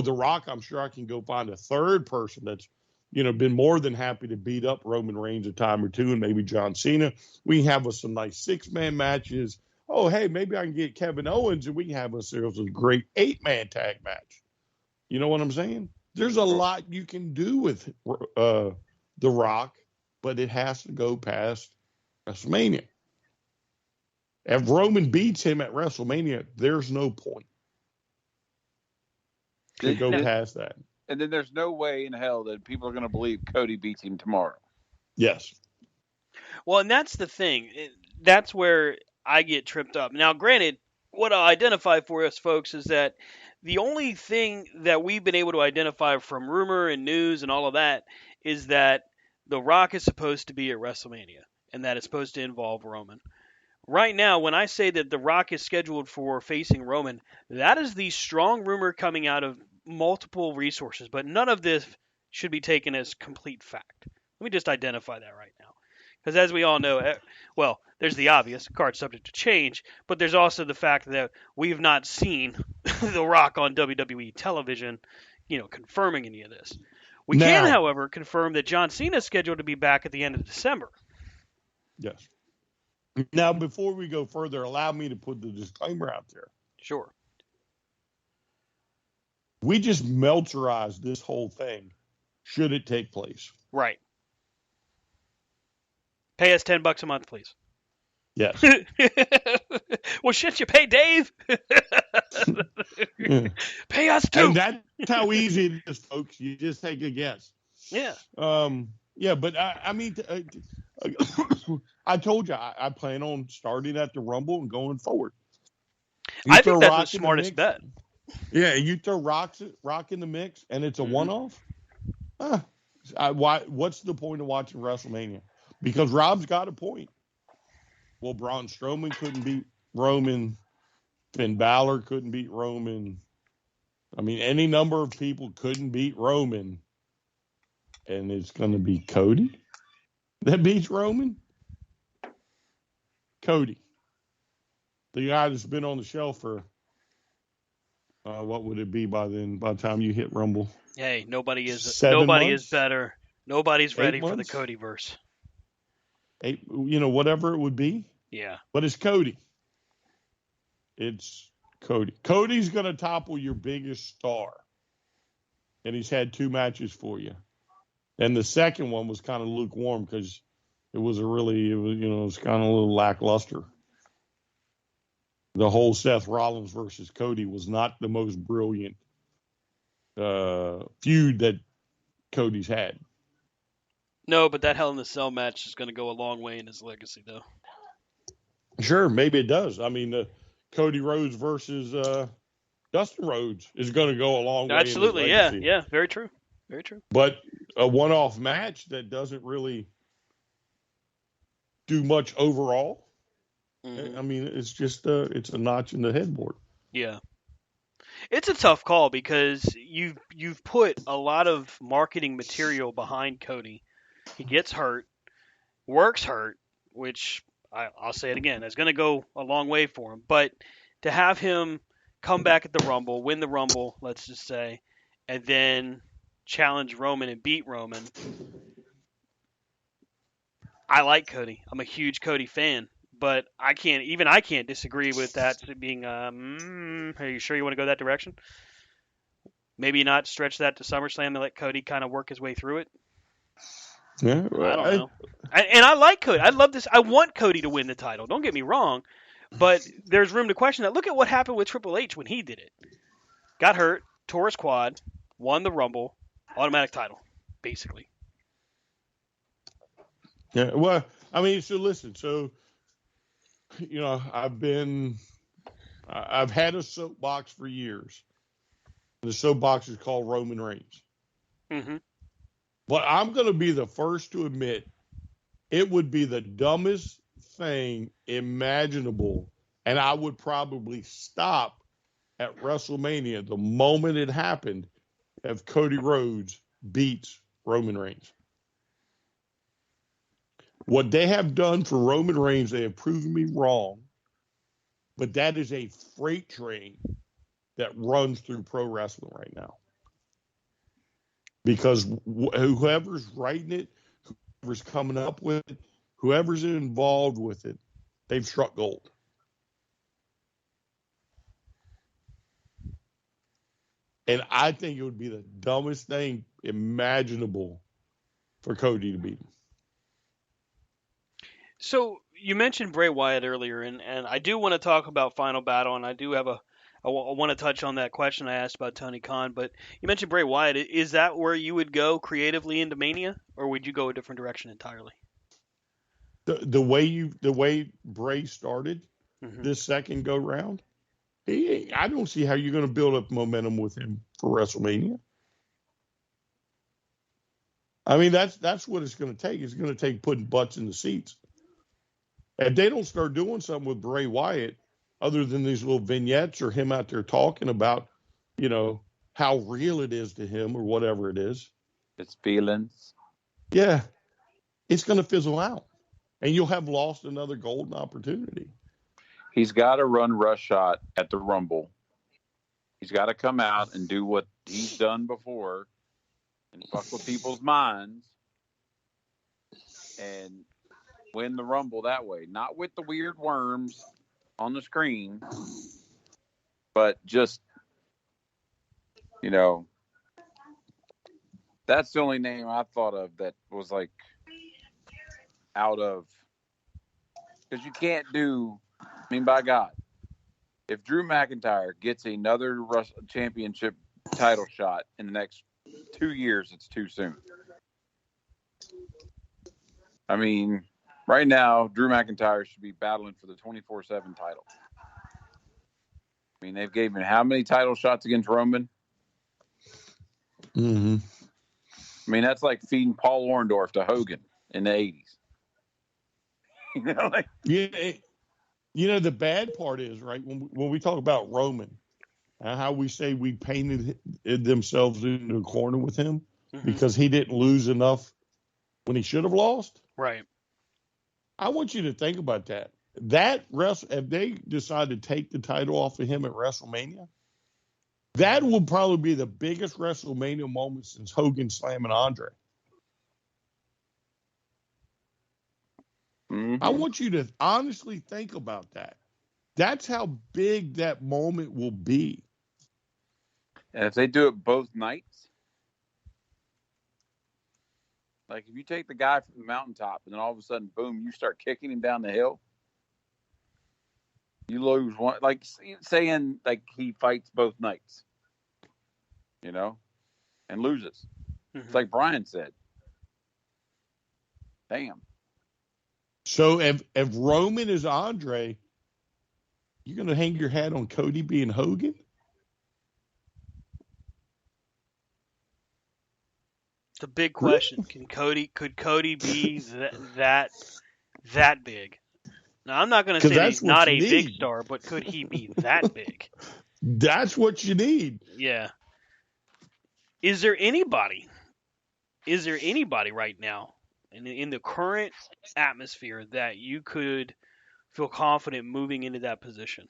The Rock, I'm sure I can go find a third person that's, been more than happy to beat up Roman Reigns a time or two and maybe John Cena. We can have some nice 6-man matches. Oh, hey, maybe I can get Kevin Owens and we can have ourselves a great 8-man tag match. You know what I'm saying? There's a lot you can do with The Rock, but it has to go past WrestleMania. If Roman beats him at WrestleMania, there's no point to go past that. And then there's no way in hell that people are going to believe Cody beats him tomorrow. Yes. Well, and that's the thing. That's where I get tripped up. Now, granted, what I'll identify for us folks is that the only thing that we've been able to identify from rumor and news and all of that is that The Rock is supposed to be at WrestleMania, and that it's supposed to involve Roman. Right now, when I say that The Rock is scheduled for facing Roman, that is the strong rumor coming out of multiple resources, but none of this should be taken as complete fact. Let me just identify that right now. Because as we all know, well, there's the obvious, card subject to change, but there's also the fact that we've not seen The Rock on WWE television, confirming any of this. We can, however, confirm that John Cena is scheduled to be back at the end of December. Yes. Now, before we go further, allow me to put the disclaimer out there. Sure. We just Meltzerized this whole thing, should it take place. Right. Pay us $10 a month, please. Yes. Well, shit, you pay Dave. Pay us too. And that's how easy it is, folks. You just take a guess. Yeah. Yeah, but I mean, I told you I plan on starting at the Rumble and going forward. I think that's the smartest bet. Yeah, you throw Rock in the mix, and it's a one-off. What's the point of watching WrestleMania? Because Rob's got a point. Well, Braun Strowman couldn't beat Roman. Finn Balor couldn't beat Roman. I mean, any number of people couldn't beat Roman. And it's going to be Cody that beats Roman? Cody. The guy that's been on the shelf for, what would it be by then, by the time you hit Rumble? Hey, nobody is months? better. Nobody's ready for the months? Codyverse. 8, whatever it would be. Yeah. But it's Cody. It's Cody. Cody's going to topple your biggest star. And he's had 2 matches for you. And the second one was kind of lukewarm because it was kind of a little lackluster. The whole Seth Rollins versus Cody was not the most brilliant feud that Cody's had. No, but that Hell in a Cell match is going to go a long way in his legacy, though. Sure, maybe it does. I mean, Cody Rhodes versus Dustin Rhodes is going to go a long way Absolutely, in his legacy. yeah, very true. Very true. But a one-off match that doesn't really do much overall. Mm-hmm. I mean, it's just it's a notch in the headboard. Yeah. It's a tough call because you've put a lot of marketing material behind Cody. He gets hurt, works hurt, which I'll say it again, is going to go a long way for him. But to have him come back at the Rumble, win the Rumble, let's just say, and then challenge Roman and beat Roman, I like Cody. I'm a huge Cody fan. But I can't disagree with that being. Are you sure you want to go that direction? Maybe not stretch that to SummerSlam and let Cody kind of work his way through it. Yeah, I don't know. And I like Cody. I love this. I want Cody to win the title. Don't get me wrong, but there's room to question that. Look at what happened with Triple H when he did it. Got hurt, tore his quad, won the Rumble, automatic title, basically. Yeah. Well, I mean, so listen. So, I've had a soapbox for years. The soapbox is called Roman Reigns. Mm-hmm. But I'm going to be the first to admit it would be the dumbest thing imaginable, and I would probably stop at WrestleMania the moment it happened if Cody Rhodes beats Roman Reigns. What they have done for Roman Reigns, they have proven me wrong, but that is a freight train that runs through pro wrestling right now. Because whoever's writing it, whoever's coming up with it, whoever's involved with it, they've struck gold. And I think it would be the dumbest thing imaginable for Cody to beat him. So you mentioned Bray Wyatt earlier, and I do want to talk about Final Battle, and I do have I want to touch on that question I asked about Tony Khan, but you mentioned Bray Wyatt. Is that where you would go creatively into Mania, or would you go a different direction entirely? The way Bray started this second go round, I don't see how you're going to build up momentum with him for WrestleMania. I mean, that's what it's going to take. It's going to take putting butts in the seats. If they don't start doing something with Bray Wyatt, other than these little vignettes or him out there talking about, how real it is to him or whatever it is. His feelings. Yeah. It's going to fizzle out. And you'll have lost another golden opportunity. He's got to run rush shot at the Rumble. He's got to come out and do what he's done before and fuck with people's minds and win the Rumble that way. Not with the weird worms on the screen, but just, that's the only name I thought of that was like out of, because you can't do, by God, if Drew McIntyre gets another championship title shot in the next 2 years, it's too soon. I mean, right now, Drew McIntyre should be battling for the 24/7 title. I mean, they've given him how many title shots against Roman? Mm-hmm. I mean, that's like feeding Paul Orndorff to Hogan in the 80s. Yeah, the bad part is, right, when we talk about Roman, how we say we painted themselves into a corner with him because he didn't lose enough when he should have lost. Right. I want you to think about that. If they decide to take the title off of him at WrestleMania, that will probably be the biggest WrestleMania moment since Hogan slamming Andre. I want you to honestly think about that. That's how big that moment will be. And if they do it both nights, Like if you take the guy from the mountaintop and then all of a sudden, boom, you start kicking him down the hill, you lose one. Like saying like he fights both nights, and loses. It's like Brian said. Damn. So if Roman is Andre, you're going to hang your hat on Cody being Hogan? It's a big question. Could Cody be that big? Now I'm not going to say that he's not a big star, but could he be that big? That's what you need. Yeah. Is there anybody right now in the current atmosphere that you could feel confident moving into that position?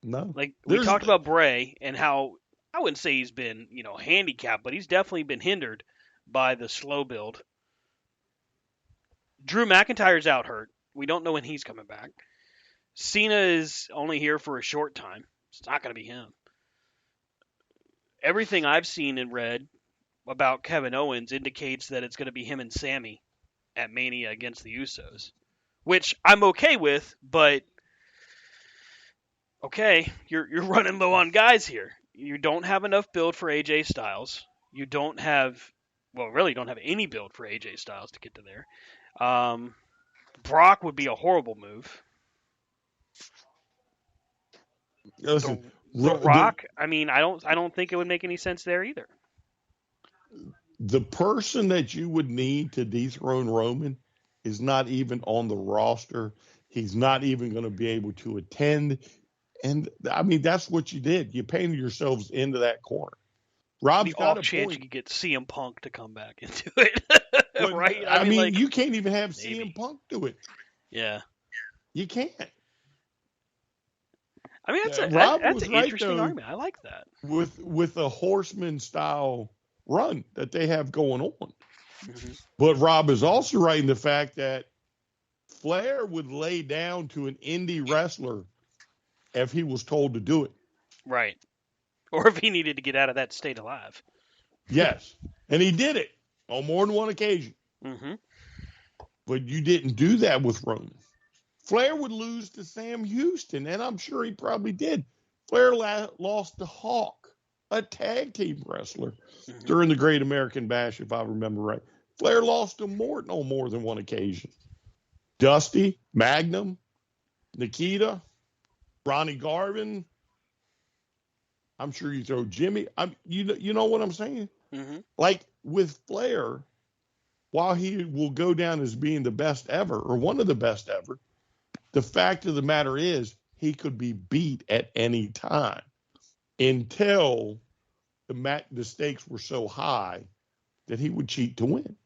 No. Like we talked about Bray and how I wouldn't say he's been, handicapped, but he's definitely been hindered by the slow build. Drew McIntyre's out hurt. We don't know when he's coming back. Cena is only here for a short time. It's not going to be him. Everything I've seen and read about Kevin Owens indicates that it's going to be him and Sammy at Mania against the Usos, which I'm okay with, but okay, you're running low on guys here. You don't have enough build for AJ Styles. You don't have any build for AJ Styles to get to there. Brock would be a horrible move. Listen, the Rock, I don't think it would make any sense there either. The person that you would need to dethrone Roman is not even on the roster. He's not even going to be able to attend. And, that's what you did. You painted yourselves into that corner. Rob's got a chance point. You could get CM Punk to come back into it, but, right? You can't even have maybe. CM Punk do it. Yeah. You can't. That's an interesting argument. I like that. With a Horseman style run that they have going on. Mm-hmm. But Rob is also right in the fact that Flair would lay down to an indie wrestler if he was told to do it. Right. Or if he needed to get out of that state alive. Yes. And he did it on more than one occasion. Mm-hmm. But you didn't do that with Roman. Flair would lose to Sam Houston, and I'm sure he probably did. Flair lost to Hawk, a tag team wrestler, during the Great American Bash, if I remember right. Flair lost to Morton on more than one occasion. Dusty, Magnum, Nikita, Ronnie Garvin. I'm sure you throw Jimmy. You know what I'm saying? Mm-hmm. Like with Flair, while he will go down as being the best ever or one of the best ever, the fact of the matter is he could be beat at any time until the stakes were so high that he would cheat to win.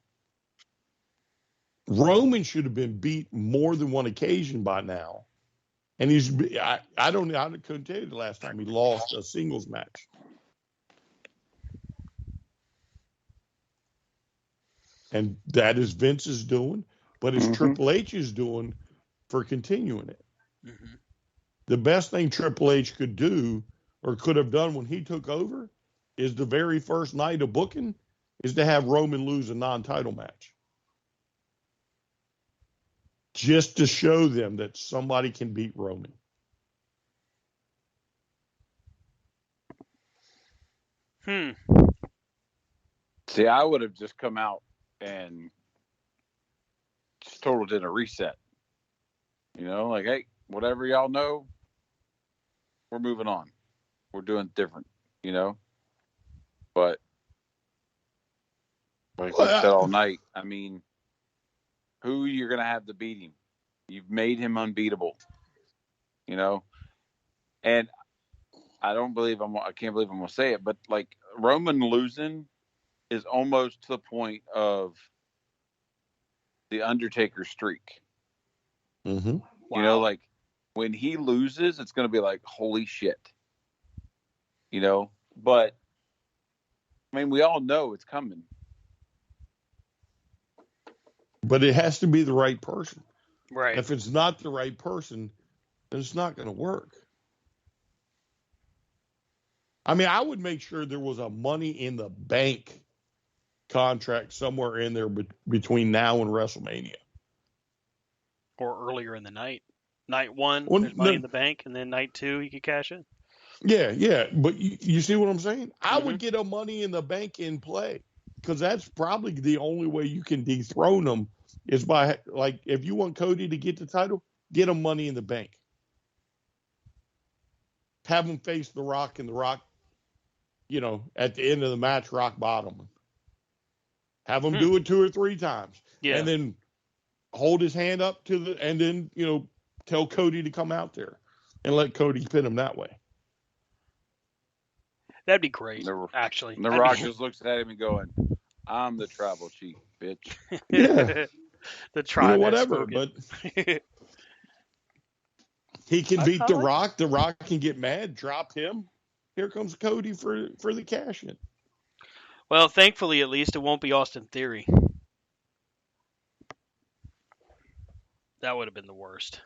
Roman should have been beat more than one occasion by now. And I couldn't tell you the last time he lost a singles match. And that is Vince's doing, but it's Triple H's doing for continuing it. Mm-hmm. The best thing Triple H could do or could have done when he took over is the very first night of booking is to have Roman lose a non-title match. Just to show them that somebody can beat Roman. See, I would have just come out and just total did a reset. Like, hey, whatever y'all know, we're moving on. We're doing different, But like we said all night, who you're going to have to beat him? You've made him unbeatable, And I can't believe I'm going to say it, but like Roman losing is almost to the point of the Undertaker streak. Mm-hmm. Wow. Like when he loses, it's going to be like, holy shit. But we all know it's coming. But it has to be the right person. Right. If it's not the right person, then it's not going to work. I would make sure there was a Money in the Bank contract somewhere in there between now and WrestleMania. Or earlier in the night. Night 1, Well, there's money in the bank, and then night 2, he could cash in. Yeah. But you see what I'm saying? I Mm-hmm. would get a Money in the Bank in play because that's probably the only way you can dethrone them is by, like, if you want Cody to get the title, get him Money in the Bank. Have him face The Rock, and The Rock, at the end of the match, rock bottom. Have him do it 2 or 3 times. Yeah. And then hold his hand up and then, tell Cody to come out there and let Cody pin him that way. That'd be great, actually. The Rock just looks at him and going, I'm the tribal chief, bitch. Yeah. The tribe whatever, but he can beat The Rock. The Rock can get mad, drop him. Here comes Cody for the cash in. Well, thankfully, at least, it won't be Austin Theory. That would have been the worst.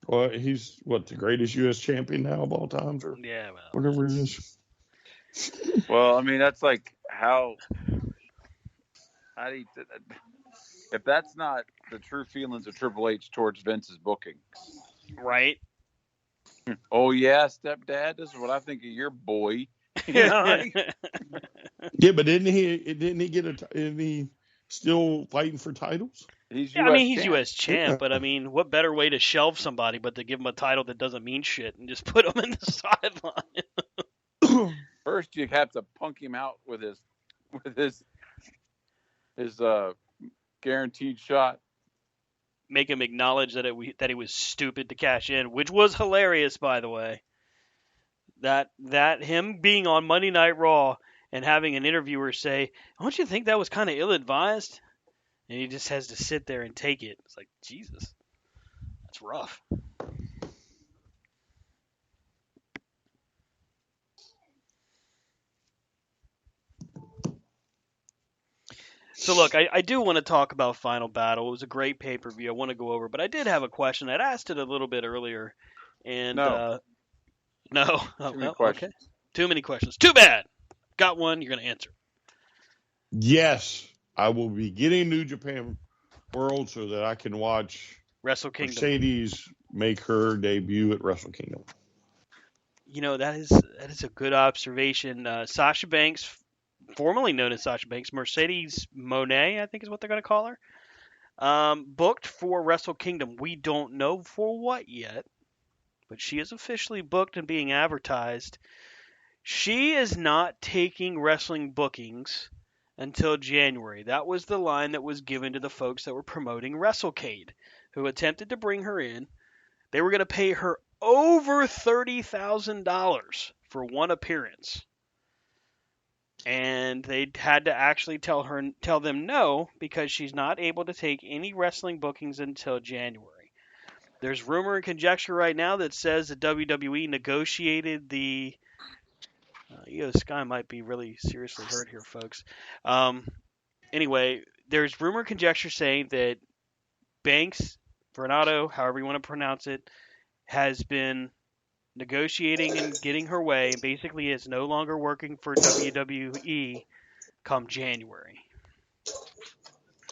Well, he's the greatest U.S. champion now of all times, or whatever it is. Well, I mean, that's like how do you, if that's not the true feelings of Triple H towards Vince's booking, right? Oh yeah, stepdad, this is what I think of your boy. Yeah, but didn't he get isn't he still fighting for titles? He's U.S. champ, but I mean, what better way to shelve somebody but to give him a title that doesn't mean shit and just put him in the sideline? First, you have to punk him out with his guaranteed shot. Make him acknowledge that he was stupid to cash in, which was hilarious, by the way. That him being on Monday Night Raw and having an interviewer say, "Don't you think that was kind of ill-advised?" And he just has to sit there and take it. It's like, Jesus, that's rough. So look, I do want to talk about Final Battle. It was a great pay-per-view. I want to go over, but I did have a question. I'd asked it a little bit earlier, and no. Too many questions. Okay. Too many questions. Too bad. Got one. You're going to answer. Yes, I will be getting New Japan World so that I can watch Wrestle Kingdom. Mercedes make her debut at Wrestle Kingdom. That is a good observation. Sasha Banks, formerly known as Sasha Banks, Mercedes Moné, I think is what they're going to call her, booked for Wrestle Kingdom. We don't know for what yet, but she is officially booked and being advertised. She is not taking wrestling bookings until January. That was the line that was given to the folks that were promoting WrestleCade, who attempted to bring her in. They were going to pay her over $30,000 for one appearance. And they had to actually tell them no, because she's not able to take any wrestling bookings until January. There's rumor and conjecture right now that says that WWE negotiated the Sky might be really seriously hurt here, folks. Anyway, there's rumor and conjecture saying that Banks, Vernado, however you want to pronounce it, has been negotiating and getting her way, and basically is no longer working for WWE come January.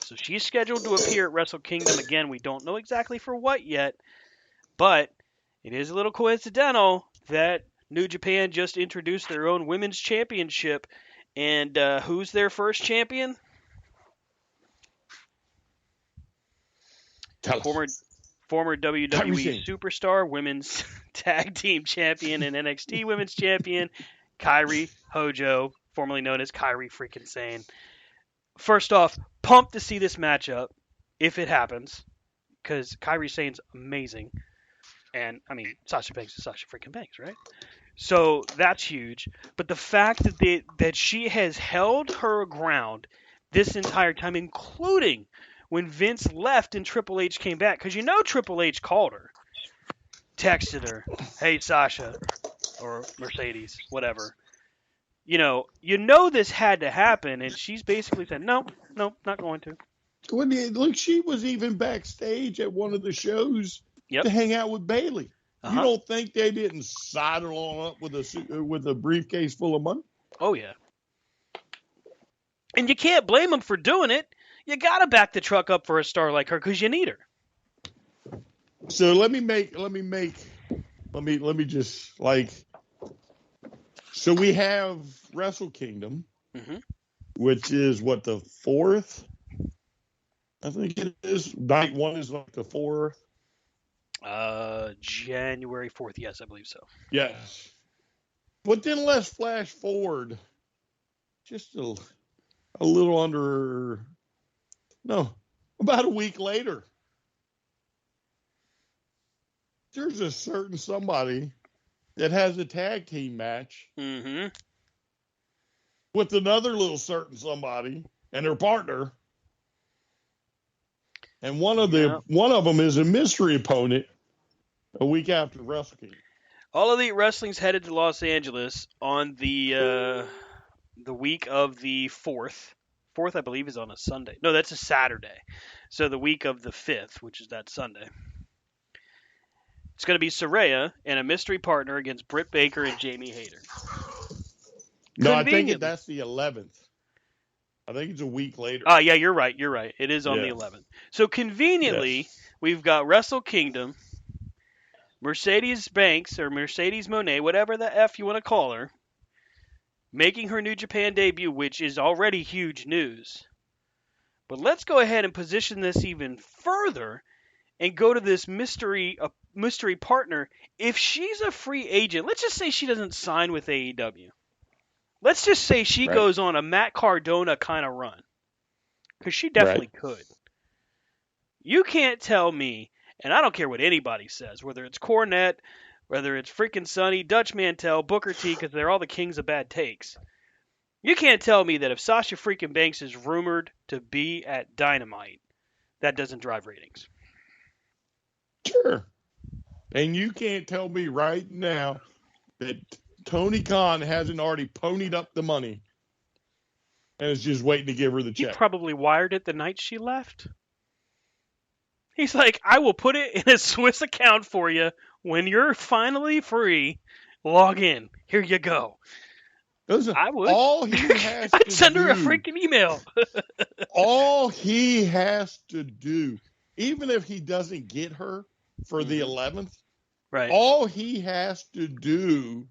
So she's scheduled to appear at Wrestle Kingdom again. We don't know exactly for what yet, but it is a little coincidental that New Japan just introduced their own women's championship, and who's their first champion? Former WWE superstar, women's tag team champion, and NXT women's champion, Kairi Hojo, formerly known as Kairi freaking Sane. First off, pumped to see this matchup if it happens, because Kairi Sane's amazing. And, I mean, Sasha Banks is Sasha freaking Banks, right? So that's huge. But the fact that she has held her ground this entire time, including when Vince left and Triple H came back, because Triple H called her, texted her, "Hey, Sasha," or Mercedes, whatever. This had to happen, and she's basically said, no, not going to. Look, she was even backstage at one of the shows to hang out with Bayley. Uh-huh. You don't think they didn't sidle on up with a briefcase full of money? Oh, yeah. And you can't blame them for doing it. You got to back the truck up for a star like her because you need her. So let me just like, so we have Wrestle Kingdom, which is what, the 4th? I think it is. Night 1 is like the 4th. January 4th. Yes, I believe so. Yes. But then let's flash forward just a little under, no, about a week later. There's a certain somebody that has a tag team match with another little certain somebody and their partner. And one of them is a mystery opponent a week after Wrestle Kingdom. All Elite Wrestling's headed to Los Angeles on the week of the 4th. 4th, I believe, is on a Sunday. No, that's a Saturday. So the week of the 5th, which is that Sunday. It's going to be Saraya and a mystery partner against Britt Baker and Jamie Hayter. No, I think that's the 11th. I think it's a week later. Yeah, you're right. It is on the 11th. So conveniently, we've got Wrestle Kingdom, Mercedes Banks or Mercedes Monet, whatever the F you want to call her, making her New Japan debut, which is already huge news. But let's go ahead and position this even further and go to this mystery partner. If she's a free agent, let's just say she doesn't sign with AEW. Let's just say she goes on a Matt Cardona kind of run. Because she definitely could. You can't tell me, and I don't care what anybody says, whether it's Cornette, whether it's freaking Sonny, Dutch Mantel, Booker T, because they're all the kings of bad takes. You can't tell me that if Sasha freaking Banks is rumored to be at Dynamite, that doesn't drive ratings. Sure. And you can't tell me right now that Tony Khan hasn't already ponied up the money and is just waiting to give her the check. He probably wired it the night she left. He's like, I will put it in a Swiss account for you. When you're finally free, log in. Here you go. Listen, I would. All he has I'd to send her a do- freaking email. all he has to do, even if he doesn't get her for the 11th, right? All he has to do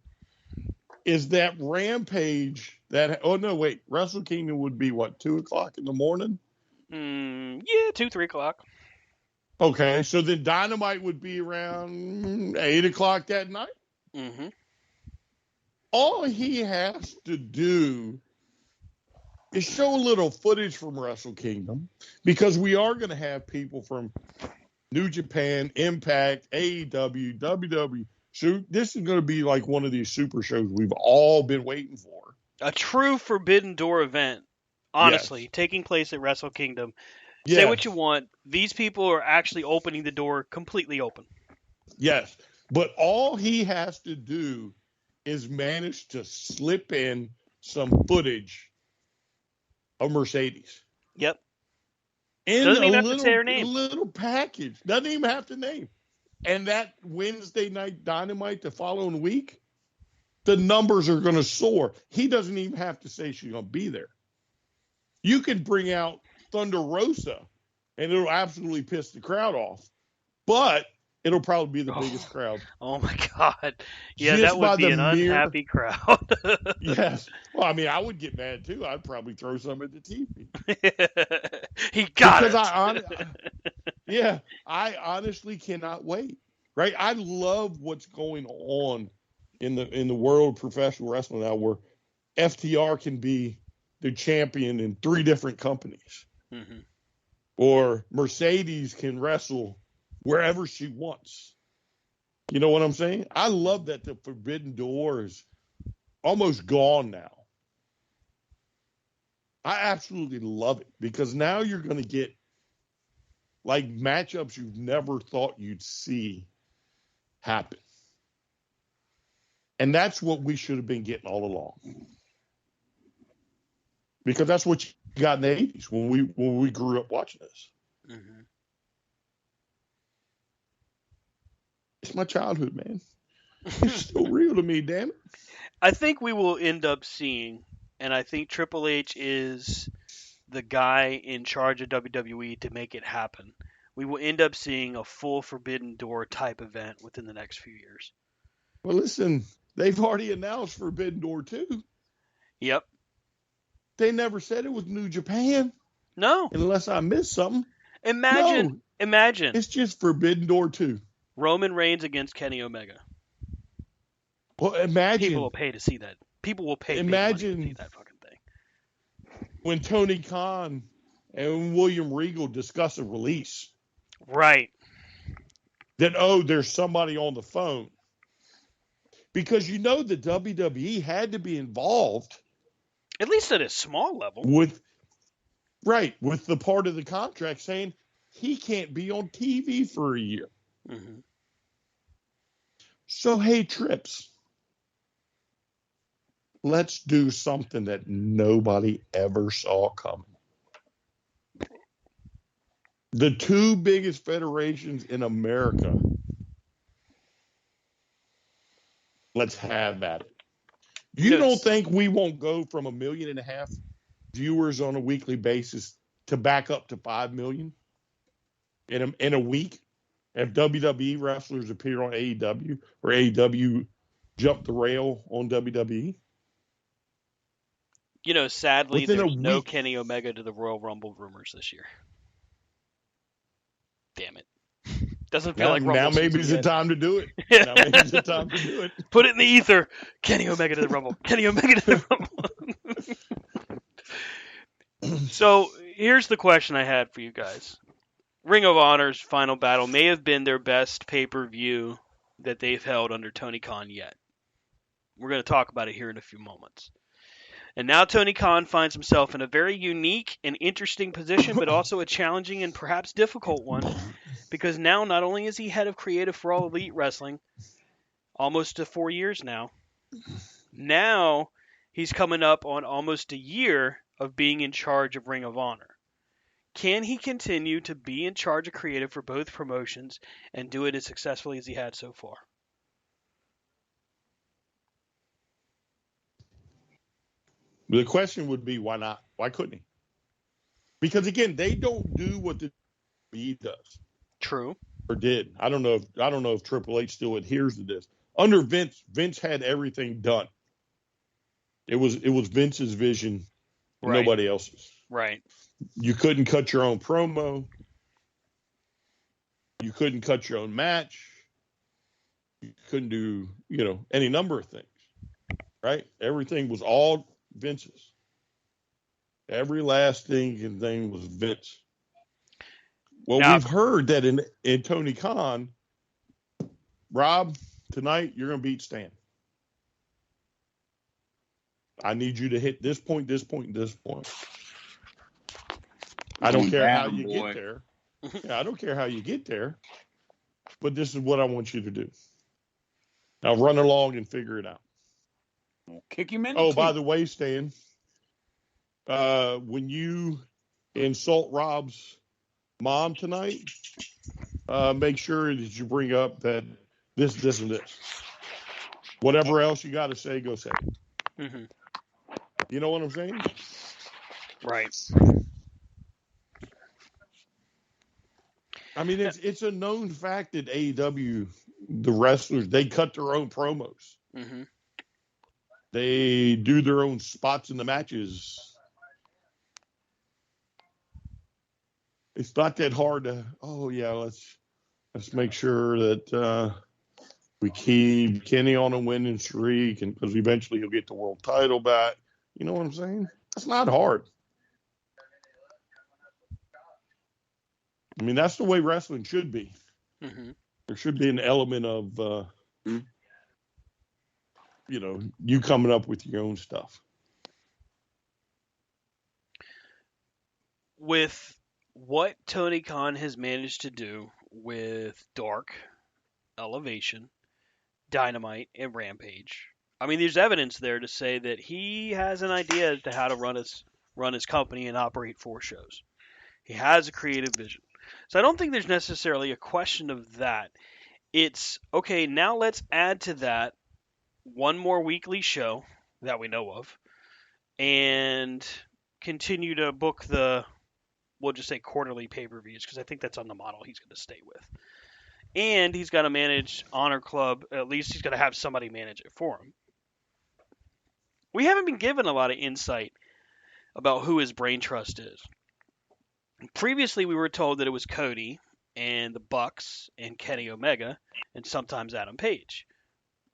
is that Rampage. Wrestle Kingdom would be what, 2:00 in the morning? Yeah, 2-3 o'clock. Okay, so then Dynamite would be around 8:00 that night. Mm-hmm. All he has to do is show a little footage from Wrestle Kingdom, because we are going to have people from New Japan, Impact, AEW, WWE. So this is going to be like one of these super shows we've all been waiting for. A true Forbidden Door event, honestly, taking place at Wrestle Kingdom. Say what you want. These people are actually opening the door completely open. Yes, but all he has to do is manage to slip in some footage of Mercedes. Yep. Doesn't even have to say her name. A little package. Doesn't even have to name. And that Wednesday night Dynamite the following week, the numbers are going to soar. He doesn't even have to say she's going to be there. You can bring out Thunder Rosa, and it'll absolutely piss the crowd off. But it'll probably be the biggest crowd. Oh, my God. Yeah, Just that would be an unhappy crowd. Yes. Well, I mean, I would get mad, too. I'd probably throw some at the TV. He got because it. I honestly cannot wait. Right? I love what's going on in the world of professional wrestling now, where FTR can be the champion in 3 different companies. Mm-hmm. Or Mercedes can wrestle wherever she wants. You know what I'm saying? I love that the Forbidden Door is almost gone now. I absolutely love it, because now you're going to get like matchups you've never thought you'd see happen. And that's what we should have been getting all along. Because that's what you got in the 80s when we grew up watching this. Mm-hmm. It's my childhood, man. It's still real to me, damn it. I think we will end up seeing and I think Triple H is the guy in charge of WWE to make it happen. We will end up seeing a full Forbidden Door type event within the next few years. Well, listen, they've already announced Forbidden Door 2. Yep. They never said it was New Japan, No. unless I missed something. Imagine. It's just Forbidden Door 2. Roman Reigns against Kenny Omega. Well, imagine. People will pay to see that. People will pay big money to see that fucking thing. When Tony Khan and William Regal discuss a release. Right. Then, there's somebody on the phone. Because the WWE had to be involved. At least at a small level. With the part of the contract saying he can't be on TV for a year. Mm-hmm. So, hey, Trips, let's do something that nobody ever saw coming. The two biggest federations in America, let's have at it. You don't think we won't go from 1.5 million viewers on a weekly basis to back up to 5 million in a week if WWE wrestlers appear on AEW or AEW jump the rail on WWE? Sadly, Within there's a no week. Kenny Omega to the Royal Rumble rumors this year. Damn it. Doesn't feel like Rumble now maybe it's the yet. time to do it. Now maybe it's the time to do it. Put it in the ether. Kenny Omega to the Rumble. Kenny Omega to the Rumble. So here's the question I had for you guys. Ring of Honor's Final Battle may have been their best pay-per-view that they've held under Tony Khan yet. We're going to talk about it here in a few moments. And now Tony Khan finds himself in a very unique and interesting position, but also a challenging and perhaps difficult one, because now not only is he head of creative for All Elite Wrestling, almost to 4 years now he's coming up on almost a year of being in charge of Ring of Honor. Can he continue to be in charge of creative for both promotions and do it as successfully as he had so far? The question would be, why not? Why couldn't he? Because again, they don't do what the WWE does. True. Or did. I don't know if Triple H still adheres to this. Under Vince had everything done. It was Vince's vision, Right. Nobody else's. Right. You couldn't cut your own promo. You couldn't cut your own match. You couldn't do, any number of things. Right? Everything was all Vince's. Every last thing was Vince. Well, Now, we've heard that in Tony Khan, Rob, tonight you're going to beat Stan. I need you to hit this point, this point, and this point. I don't care how you get there. Yeah, I don't care how you get there, but this is what I want you to do. Now run along and figure it out. We'll kick him in. Oh, by the way, Stan, when you insult Rob's mom tonight, make sure that you bring up that this, and this. Whatever else you got to say, go say it. Mm-hmm. You know what I'm saying? Right. I mean, it's a known fact that AEW, the wrestlers, they cut their own promos. Mm-hmm. They do their own spots in the matches. It's not that hard to, let's make sure that we keep Kenny on a winning streak, and because eventually he'll get the world title back. You know what I'm saying? It's not hard. I mean, that's the way wrestling should be. Mm-hmm. There should be an element of, you coming up with your own stuff. With what Tony Khan has managed to do with Dark, Elevation, Dynamite, and Rampage, I mean, there's evidence there to say that he has an idea as to how to run his company and operate 4 shows. He has a creative vision. So I don't think there's necessarily a question of that. It's, okay, now let's add to that one more weekly show that we know of, and continue to book we'll just say quarterly pay-per-views, because I think that's on the model he's going to stay with. And he's got to manage Honor Club. At least he's got to have somebody manage it for him. We haven't been given a lot of insight about who his brain trust is. Previously, we were told that it was Cody and the Bucks and Kenny Omega and sometimes Adam Page.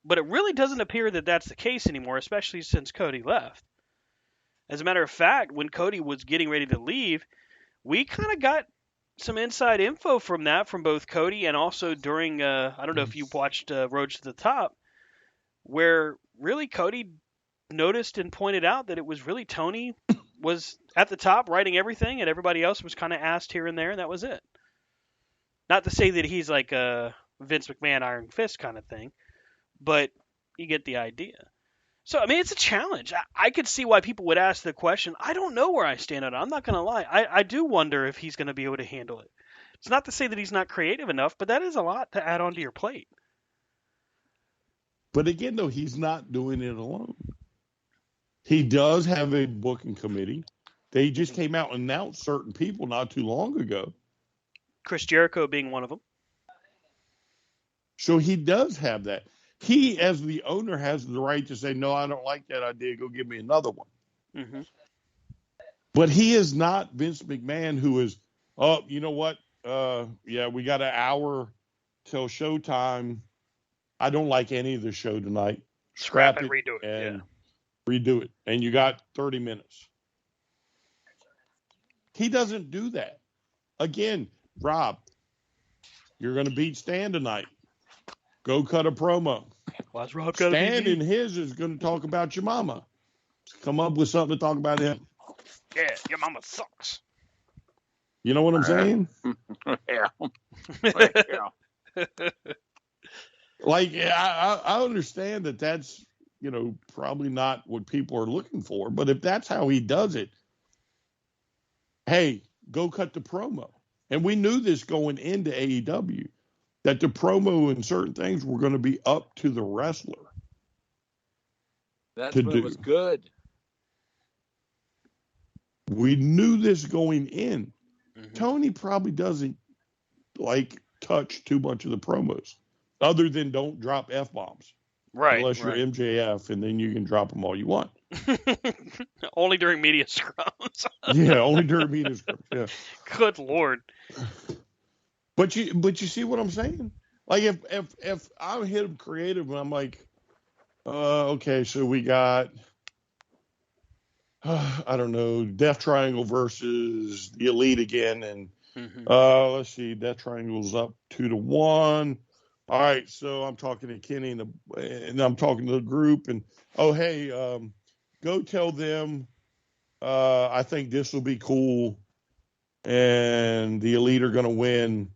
But it really doesn't appear that that's the case anymore, especially since Cody left. As a matter of fact, when Cody was getting ready to leave, we kind of got some inside info from that from both Cody and also during, I don't know if you watched Road to the Top, where really Cody noticed and pointed out that it was really Tony was at the top writing everything and everybody else was kind of asked here and there, and that was it. Not to say that he's like a Vince McMahon Iron Fist kind of thing, but you get the idea. So, I mean, it's a challenge. I could see why people would ask the question. I don't know where I stand on it. I'm not going to lie. I do wonder if he's going to be able to handle it. It's not to say that he's not creative enough, but that is a lot to add onto your plate. But again, though, he's not doing it alone. He does have a booking committee. They just came out and announced certain people not too long ago. Chris Jericho being one of them. So he does have that. He, as the owner, has the right to say, no, I don't like that idea. Go give me another one. Mm-hmm. But he is not Vince McMahon, who is, oh, you know what? Yeah, we got an hour till showtime. I don't like any of the show tonight. Scrap it, redo it. And redo it. And you got 30 minutes. He doesn't do that. Again, Rob, you're going to beat Stan tonight. Go cut a promo. Why's Rob Stan in his is going to talk about your mama. Come up with something to talk about him. Yeah, your mama sucks. You know what I'm saying? Yeah. Like, I understand that that's, probably not what people are looking for. But if that's how he does it, hey, go cut the promo. And we knew this going into AEW, that the promo and certain things were going to be up to the wrestler. That's what was good. We knew this going in. Mm-hmm. Tony probably doesn't touch too much of the promos, other than don't drop F-bombs. Right. Unless you're MJF, and then you can drop them all you want. Only during media scrums. Yeah, only during media scrums. Yeah. Good Lord. But you see what I'm saying? Like if I hit him creative and I'm like, okay, so we got I don't know, Death Triangle versus the Elite again, and let's see, Death Triangle's up 2-1. All right, so I'm talking to Kenny and I'm talking to the group, and hey, go tell them I think this will be cool, and the Elite are going to win.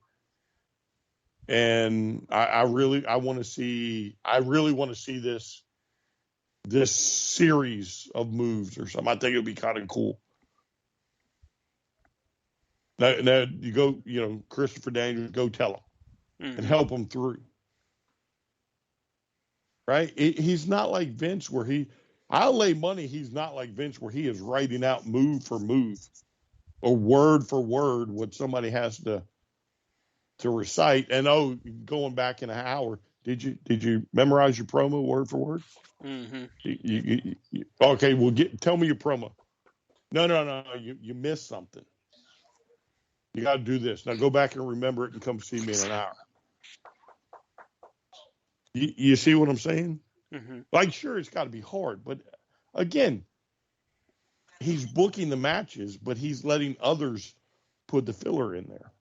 And I really want to see this series of moves or something. I think it'd be kind of cool. Now you go, Christopher Daniels, go tell him and help him through. Right? He's not like Vince where I'll lay money he's not like Vince where he is writing out move for move or word for word what somebody has to recite. And going back in an hour, did you memorize your promo word for word? Mm-hmm. You okay, well, tell me your promo. No, you missed something. You got to do this. Now go back and remember it and come see me in an hour. You see what I'm saying? Mm-hmm. Sure, it's got to be hard, but again, he's booking the matches, but he's letting others put the filler in there.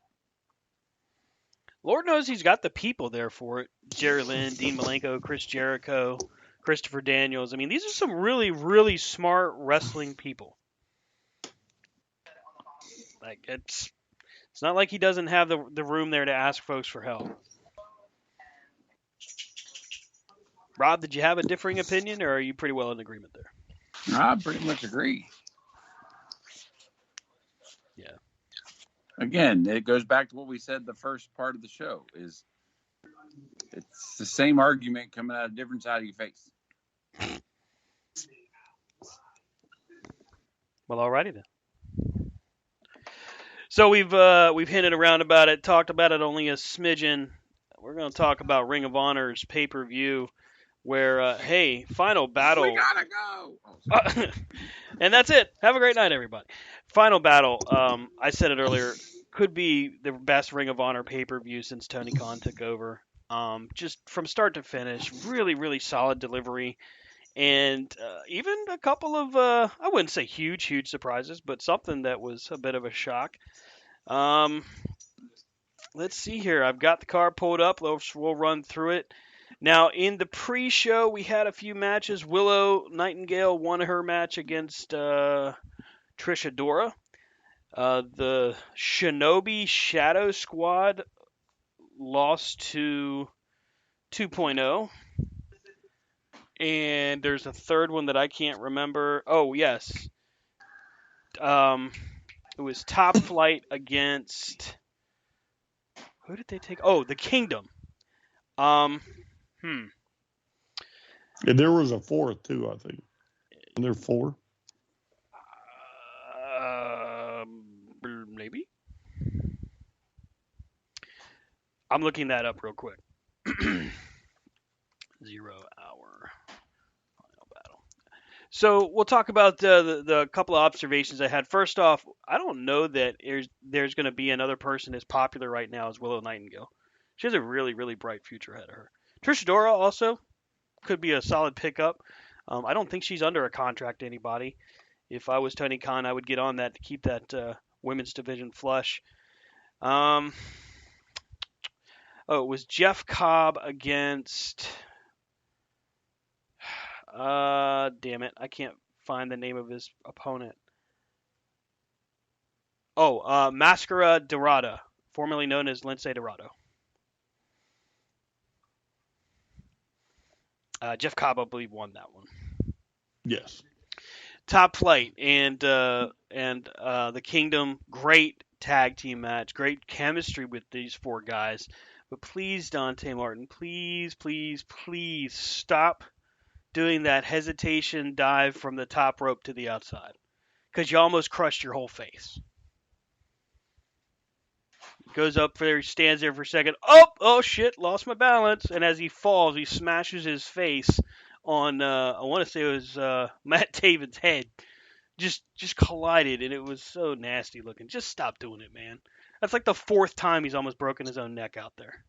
Lord knows he's got the people there for it. Jerry Lynn, Dean Malenko, Chris Jericho, Christopher Daniels. I mean, these are some really, really smart wrestling people. It's not like he doesn't have the room there to ask folks for help. Rob, did you have a differing opinion, or are you pretty well in agreement there? I pretty much agree. Yeah. Again, it goes back to what we said the first part of the show is it's the same argument coming out of a different side of your face. Well, alrighty then. So we've hinted around about it, talked about it only a smidgen. We're going to talk about Ring of Honor's pay-per-view, where hey, final battle. We gotta go. And that's it. Have a great night, everybody. Final battle. I said it earlier. Could be the best Ring of Honor pay-per-view since Tony Khan took over. Just from start to finish, really, really solid delivery, and even a couple of I wouldn't say huge surprises, but something that was a bit of a shock. Let's see here. I've got the card pulled up. We'll run through it. Now, in the pre-show, we had a few matches. Willow Nightingale won her match against Trish Adora. The Shinobi Shadow Squad lost to 2.0. And there's a third one that I can't remember. Oh, yes. It was Top Flight against... Who did they take? Oh, the Kingdom. And there was a fourth too, I think. And there four. Maybe. I'm looking that up real quick. 0 hour final battle. So we'll talk about the couple of observations I had. First off, I don't know that there's going to be another person as popular right now as Willow Nightingale. She has a really, really bright future ahead of her. Trish Adora also could be a solid pickup. I don't think she's under a contract to anybody. If I was Tony Khan, I would get on that to keep that women's division flush. It was Jeff Cobb against... damn it. I can't find the name of his opponent. Oh, Mascara Dorada, formerly known as Lince Dorado. Jeff Cobb, I believe, won that one. Yes. Top Flight and the Kingdom, great tag team match, great chemistry with these four guys. But please, Dante Martin, please stop doing that hesitation dive from the top rope to the outside, because you almost crushed your whole face. Goes up there, he stands there for a second. Oh shit, lost my balance. And as he falls, he smashes his face on, I want to say it was Matt Taven's head. Just collided, and it was so nasty looking. Just stop doing it, man. That's like the fourth time he's almost broken his own neck out there.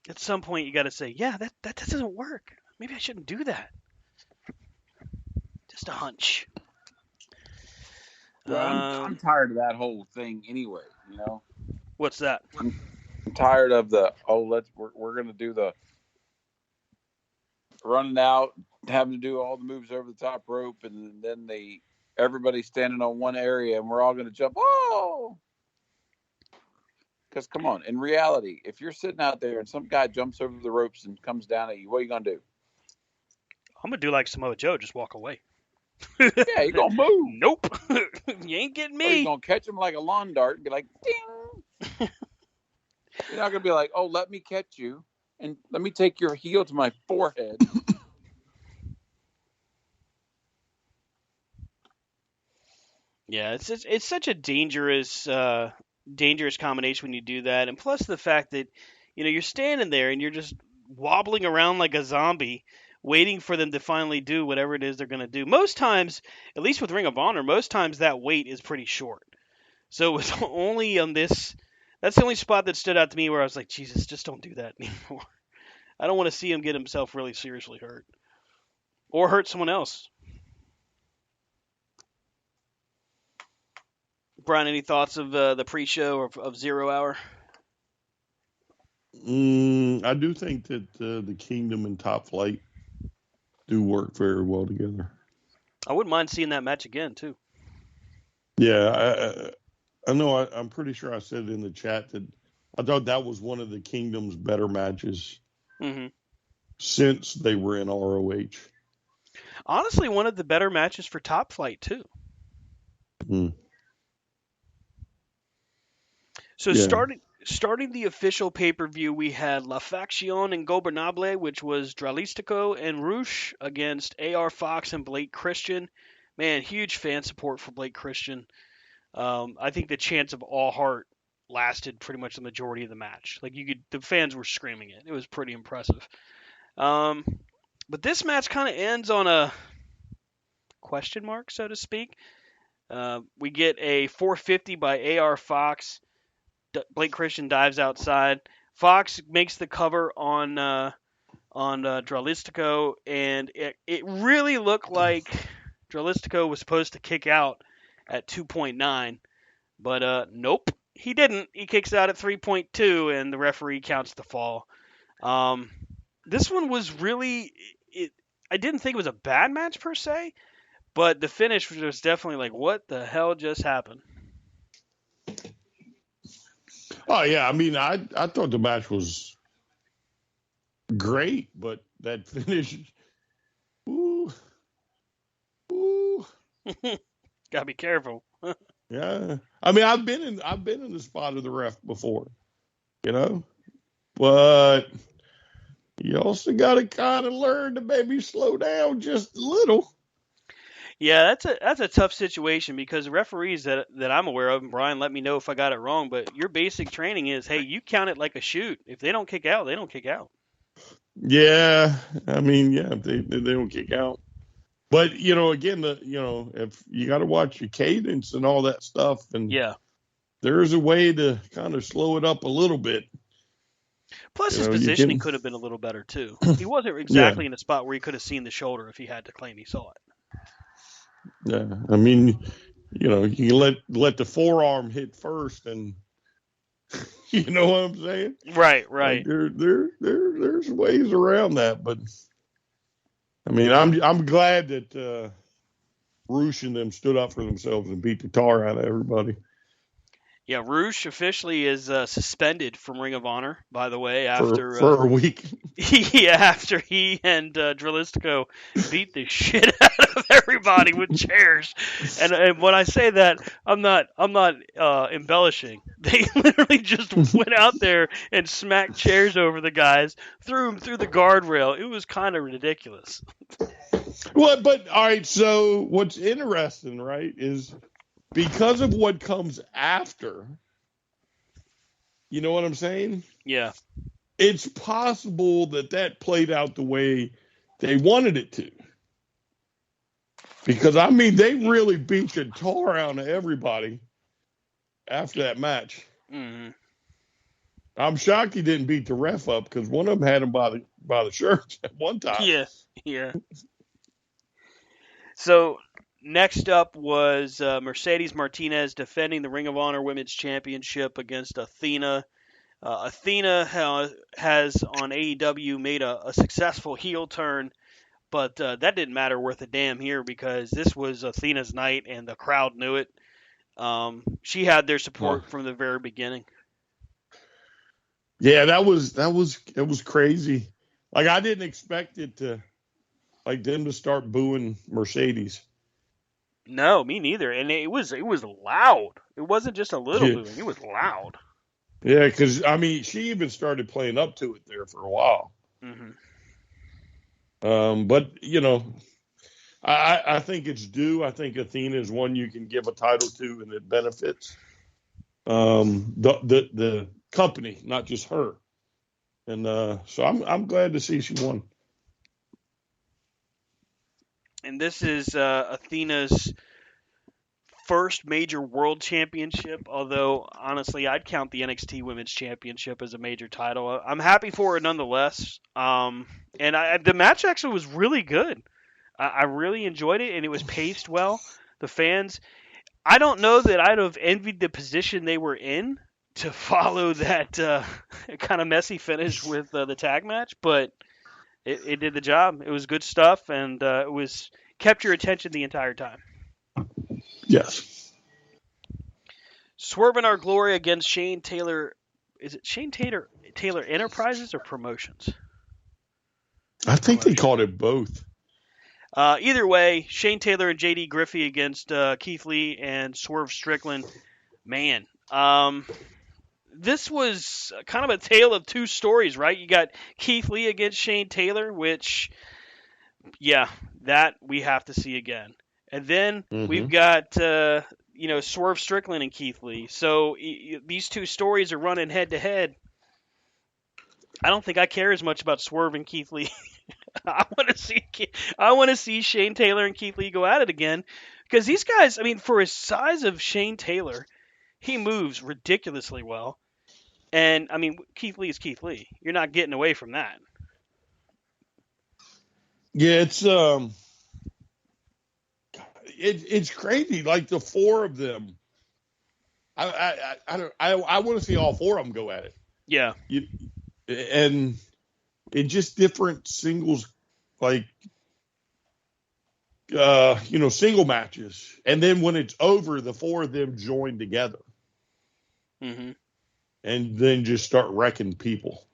At some point, you got to say, yeah, that doesn't work. Maybe I shouldn't do that. Just a hunch. Well, I'm tired of that whole thing anyway. You know. What's that? I'm tired of the we're gonna do the running out, having to do all the moves over the top rope, and then everybody standing on one area, and we're all gonna jump. Oh. Because come on, in reality, if you're sitting out there and some guy jumps over the ropes and comes down at you, what are you gonna do? I'm gonna do like Samoa Joe, just walk away. Yeah, you gonna move. Nope, you ain't getting me. Or you gonna catch him like a lawn dart and be like, ding. You're not gonna be like, oh, let me catch you and let me take your heel to my forehead. Yeah, it's such a dangerous combination when you do that, and plus the fact that you're standing there and you're just wobbling around like a zombie, waiting for them to finally do whatever it is they're going to do. Most times, at least with Ring of Honor, most times that wait is pretty short. So it's only on this. That's the only spot that stood out to me where I was like, Jesus, just don't do that anymore. I don't want to see him get himself really seriously hurt or hurt someone else. Brian, any thoughts of the pre-show of 0 hour? I do think that the Kingdom and Top Flight do work very well together. I wouldn't mind seeing that match again, too. Yeah, I know. I'm pretty sure I said in the chat that I thought that was one of the Kingdom's better matches since they were in ROH. Honestly, one of the better matches for Top Flight, too. So starting the official pay-per-view, we had La Facción Ingobernable, which was Dralistico and Roosh against AR Fox and Blake Christian. Man, huge fan support for Blake Christian. I think the chants of All Heart lasted pretty much the majority of the match. Like the fans were screaming it. It was pretty impressive. But this match kind of ends on a question mark, so to speak. We get a 450 by AR Fox. Blake Christian dives outside. Fox makes the cover on Dralistico, and it really looked like Dralistico was supposed to kick out at 2.9, but nope, he didn't. He kicks out at 3.2, and the referee counts the fall. This one was really, I didn't think it was a bad match per se, but the finish was definitely like, what the hell just happened? Oh yeah, I mean, I thought the match was great, but that finish, ooh. Gotta be careful. Yeah, I mean, I've been in the spot of the ref before, but you also got to kind of learn to maybe slow down just a little. Yeah, that's a tough situation because referees that I'm aware of, and Brian, let me know if I got it wrong, but your basic training is, hey, you count it like a shoot. If they don't kick out, they don't kick out. Yeah, I mean, yeah, they don't kick out. But again, if you got to watch your cadence and all that stuff, and yeah, there's a way to kind of slow it up a little bit. Plus, his positioning could have been a little better too. He wasn't exactly in a spot where he could have seen the shoulder if he had to claim he saw it. Yeah, I mean, you can let the forearm hit first, and you know what I'm saying? Right. Like there's ways around that, but I mean, I'm glad that Roosh and them stood up for themselves and beat the tar out of everybody. Yeah, Roosh officially is suspended from Ring of Honor, by the way, after for a week. Yeah, after he and Dralistico beat the shit out of everybody with chairs. And when I say that, I'm not embellishing. They literally just went out there and smacked chairs over the guys, threw them through the guardrail. It was kind of ridiculous. Well, but all right. So what's interesting, right, is because of what comes after, you know what I'm saying? Yeah. It's possible that played out the way they wanted it to. Because, I mean, they really beat the tar out of everybody after that match. Mm-hmm. I'm shocked he didn't beat the ref up because one of them had him by the shirt at one time. Yeah. So next up was Mercedes Martinez defending the Ring of Honor Women's Championship against Athena. Athena has on AEW made a successful heel turn, but that didn't matter worth a damn here because this was Athena's night and the crowd knew it. She had their support from the very beginning. Yeah, it was crazy. Like, I didn't expect it to, like, them to start booing Mercedes. No, me neither. And it was loud. It wasn't just a little booing. It was loud. Yeah, because, I mean, she even started playing up to it there for a while. Mm-hmm. But, I think it's due. I think Athena is one you can give a title to, and it benefits the company, not just her. And so I'm glad to see she won. And this is Athena's first major world championship, although honestly I'd count the NXT Women's Championship as a major title. I'm happy for her nonetheless. And the match actually was really good. I really enjoyed it, and it was paced well. The fans, I don't know that I'd have envied the position they were in to follow that kind of messy finish with the tag match, but it did the job. It was good stuff, and it kept your attention the entire time. Yes. Swerving Our Glory against Shane Taylor. Is it Shane Taylor Enterprises or Promotions? I think they called it both. Either way, Shane Taylor and JD Griffey against Keith Lee and Swerve Strickland. Man, this was kind of a tale of two stories, right? You got Keith Lee against Shane Taylor, which, yeah, that we have to see again. And then we've got, Swerve Strickland and Keith Lee. So these two stories are running head to head. I don't think I care as much about Swerve and Keith Lee. I want to see Shane Taylor and Keith Lee go at it again, because these guys, I mean, for his size of Shane Taylor, he moves ridiculously well. And I mean, Keith Lee is Keith Lee. You're not getting away from that. Yeah, it's crazy. Like the four of them, I want to see all four of them go at it. Yeah. And in just different singles, like single matches, and then when it's over, the four of them join together, and then just start wrecking people.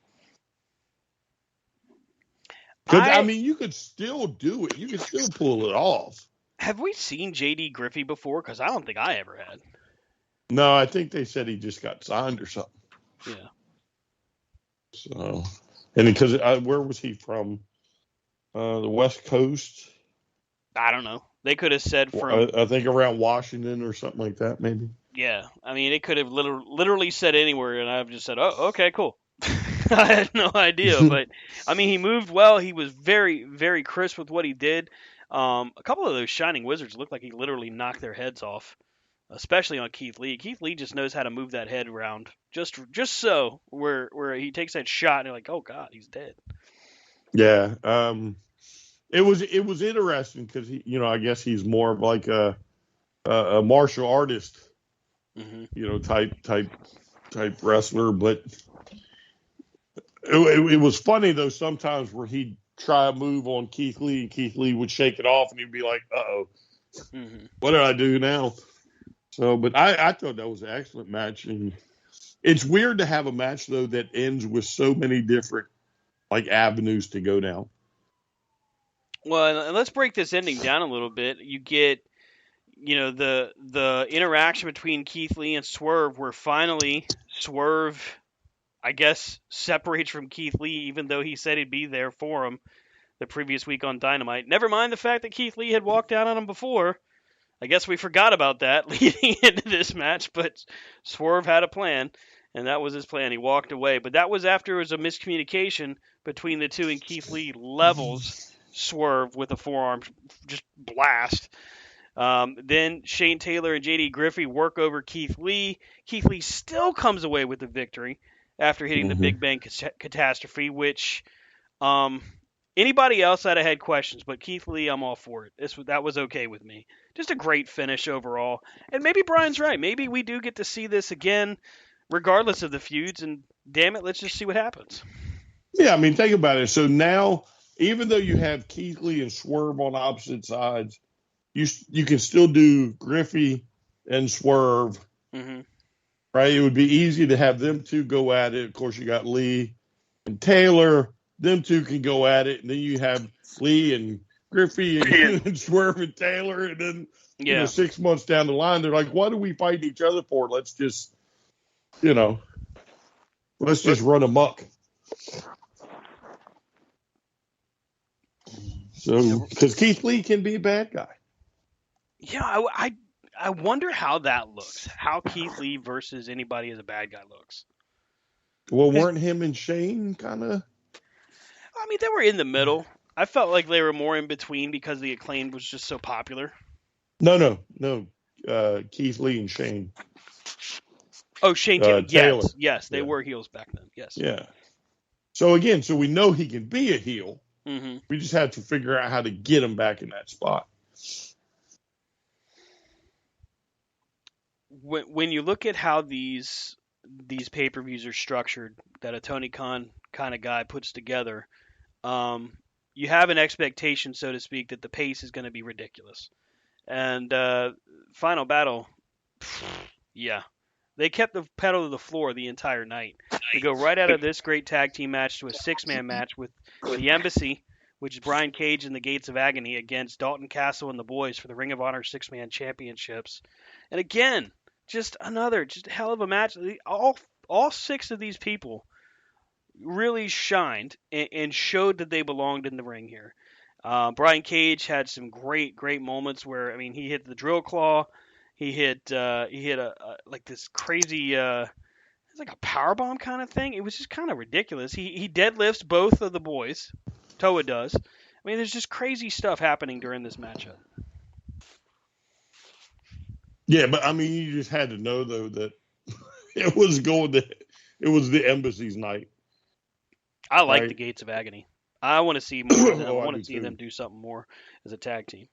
I mean, you could still do it. You could still pull it off. Have we seen JD Griffey before? Because I don't think I ever had. No, I think they said he just got signed or something. Yeah. So, and because where was he from? The West Coast. I don't know. They could have said from. I think around Washington or something like that, maybe. Yeah, I mean, it could have literally said anywhere, and I've just said, "Oh, okay, cool." I had no idea, but I mean, he moved well. He was very, very crisp with what he did. A couple of those Shining Wizards looked like he literally knocked their heads off, especially on Keith Lee. Keith Lee just knows how to move that head around, just so where he takes that shot and you're like, "Oh God, he's dead." Yeah, it was interesting because I guess he's more of like a martial artist, type wrestler, but. It was funny though sometimes where he'd try a move on Keith Lee and Keith Lee would shake it off and he'd be like, "Uh-oh, what did I do now?" So, but I thought that was an excellent match, and it's weird to have a match though that ends with so many different avenues to go down. Well, and let's break this ending down a little bit. You get, the interaction between Keith Lee and Swerve, where finally Swerve, I guess, separates from Keith Lee, even though he said he'd be there for him the previous week on Dynamite. Never mind the fact that Keith Lee had walked out on him before. I guess we forgot about that leading into this match, but Swerve had a plan, and that was his plan. He walked away. But that was after it was a miscommunication between the two, and Keith Lee levels Swerve with a forearm just blast. Then Shane Taylor and JD Griffey work over Keith Lee. Keith Lee still comes away with the victory after hitting the Big Bang Catastrophe, which anybody else I'd have had questions, but Keith Lee, I'm all for it. That was okay with me. Just a great finish overall. And maybe Brian's right. Maybe we do get to see this again, regardless of the feuds, and damn it, let's just see what happens. Yeah, I mean, think about it. So now, even though you have Keith Lee and Swerve on opposite sides, you can still do Griffey and Swerve. Right? It would be easy to have them two go at it. Of course, you got Lee and Taylor. Them two can go at it. And then you have Lee and Griffey and Swerve and Taylor. And then 6 months down the line, they're like, what are we fighting each other for? Let's just, run amok. So, because Keith Lee can be a bad guy. Yeah, I wonder how that looks. How Keith Lee versus anybody as a bad guy looks. Well, weren't him and Shane kind of? I mean, they were in the middle. I felt like they were more in between because the Acclaimed was just so popular. No. Keith Lee and Shane. Oh, Shane Taylor. Taylor. Yes, they were heels back then. Yes. Yeah. So again, we know he can be a heel. We just have to figure out how to get him back in that spot. When you look at how these pay-per-views are structured, that a Tony Khan kind of guy puts together, you have an expectation, so to speak, that the pace is going to be ridiculous. And Final Battle, yeah, they kept the pedal to the floor the entire night. They go right out of this great tag team match to a 6-man match with the Embassy, which is Brian Cage and the Gates of Agony, against Dalton Castle and the Boys for the Ring of Honor 6-man championships. And again, just a hell of a match. all 6 of these people really shined and showed that they belonged in the ring here. Brian Cage had some great moments where, I mean, he hit the drill claw, he hit a like this crazy it's like a power bomb kind of thing. It was just kind of ridiculous. He deadlifts both of the boys. Toa does. I mean, there's just crazy stuff happening during this matchup. Yeah, but I mean, you just had to know though that it was the Embassy's night. I like right? the Gates of Agony. I want to see more of them. Oh, I I want do to see too. them do something more as a tag team.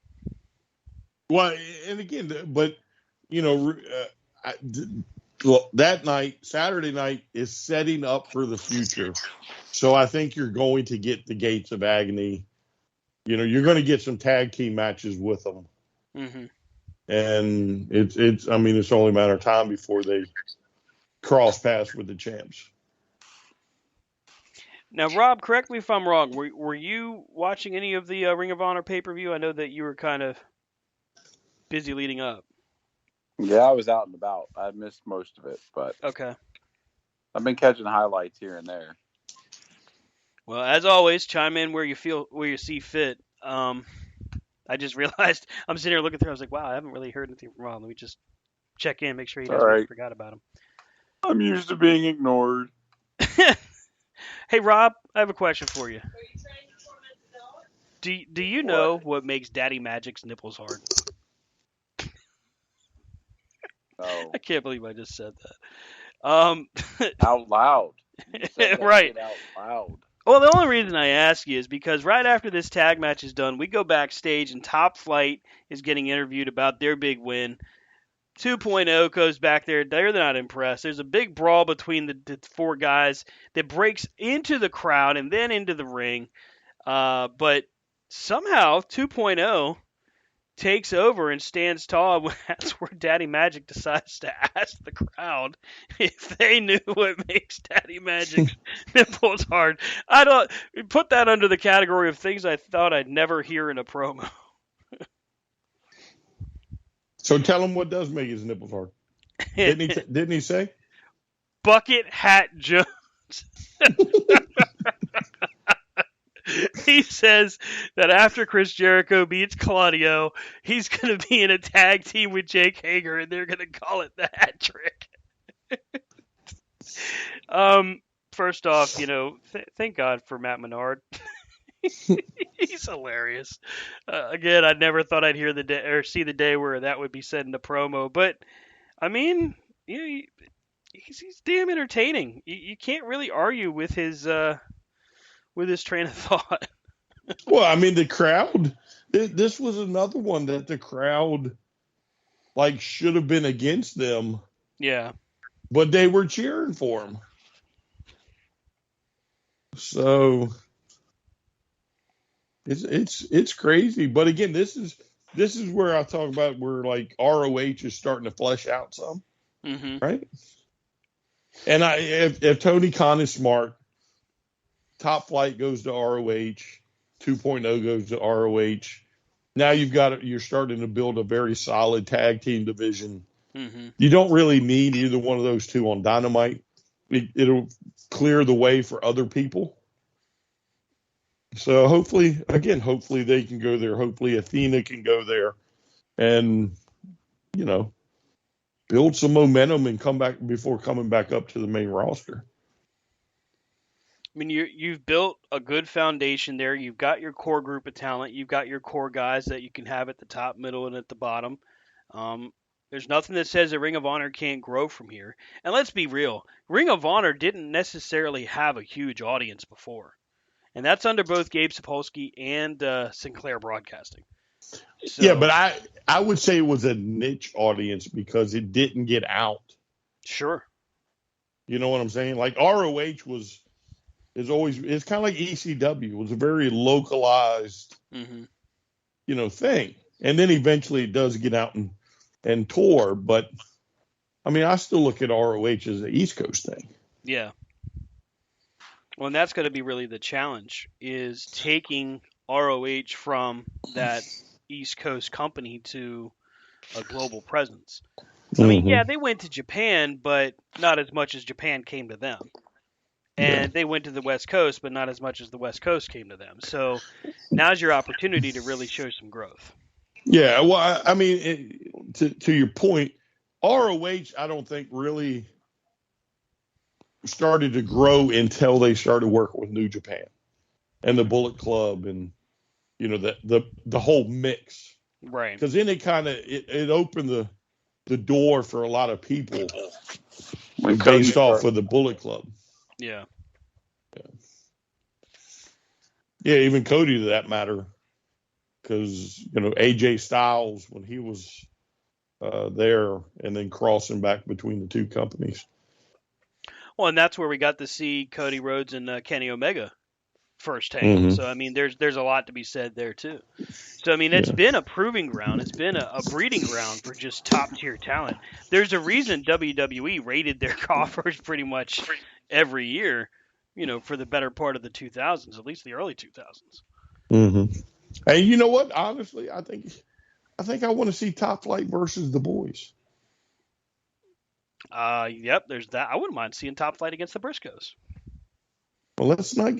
Well, and again, but you know, well, that night, Saturday night, is setting up for the future. So I think you're going to get the Gates of Agony. You know, you're going to get some tag team matches with them, Mm-hmm. and it's. I mean, it's only a matter of time before they cross paths with the champs. Now, Rob, correct me if I'm wrong. Were you watching any of the Ring of Honor pay-per-view? I know that you were kind of busy leading up. Yeah, I was out and about. I missed most of it, but Okay. I've been catching highlights here and there. Well, as always, chime in where you see fit. I just realized I'm sitting here looking through. I was like, wow, I haven't really heard anything from Rob. Let me just check in, make sure he All doesn't right. forgot about him. I'm used to being ignored. Hey, Rob, I have a question for you. Do you know what makes Daddy Magic's nipples hard? No. I can't believe I just said that. Out loud. You said that Right. shit out loud. Well, the only reason I ask you is because right after this tag match is done, we go backstage and Top Flight is getting interviewed about their big win. 2.0 goes back there. They're not impressed. There's a big brawl between the 4 guys that breaks into the crowd and then into the ring. But somehow 2.0 takes over and stands tall. That's where Daddy Magic decides to ask the crowd if they knew what makes Daddy Magic's nipples hard. I don't put that under the category of things I thought I'd never hear in a promo. So tell him what does make his nipples hard. Didn't he say? Bucket Hat Jones. He says that after Chris Jericho beats Claudio, he's going to be in a tag team with Jake Hager, and they're going to call it the Hat Trick. First off, you know, thank God for Matt Menard. He's hilarious. Again, I never thought I'd hear the day or see the day where that would be said in the promo, but I mean, you know, he's damn entertaining. You can't really argue with his train of thought. Well, I mean, the crowd. This was another one that the crowd like should have been against them. Yeah. But they were cheering for him. So it's crazy. But again, this is where I talk about where like ROH is starting to flesh out some, right? And if Tony Khan is smart, Top Flight goes to ROH, 2.0 goes to ROH. Now you're starting to build a very solid tag team division. Mm-hmm. You don't really need either one of those two on Dynamite. It'll clear the way for other people. So hopefully they can go there. Hopefully Athena can go there and, you know, build some momentum and come back before coming back up to the main roster. I mean, you've built a good foundation there. You've got your core group of talent. You've got your core guys that you can have at the top, middle, and at the bottom. There's nothing that says that Ring of Honor can't grow from here. And let's be real, Ring of Honor didn't necessarily have a huge audience before. And that's under both Gabe Sapolsky and Sinclair Broadcasting. So, yeah, but I would say it was a niche audience because it didn't get out. Sure. You know what I'm saying? Like ROH it's kind of like ECW. It was a very localized, you know, thing. And then eventually it does get out and tour. But, I mean, I still look at ROH as an East Coast thing. Yeah. Well, and that's going to be really the challenge, is taking ROH from that East Coast company to a global presence. I mean, yeah, they went to Japan, but not as much as Japan came to them. And they went to the West Coast, but not as much as the West Coast came to them. So now's your opportunity to really show some growth. Yeah, well, I mean, to your point, ROH, I don't think really started to grow until they started working with New Japan and the Bullet Club and the whole mix. Right. Because then it opened the door for a lot of people based off of the Bullet Club. Yeah. Yeah, even Cody to that matter. Because, AJ Styles, when he was there and then crossing back between the two companies. Well, and that's where we got to see Cody Rhodes and Kenny Omega firsthand. So, I mean, there's a lot to be said there, too. So, I mean, it's been a proving ground. It's been a breeding ground for just top-tier talent. There's a reason WWE rated their coffers pretty much every year, for the better part of the 2000s, at least the early 2000s. Mm-hmm. And you know what? Honestly, I think I want to see Top Flight versus the Boys. Yep, there's that. I wouldn't mind seeing Top Flight against the Briscoes. Well, let's not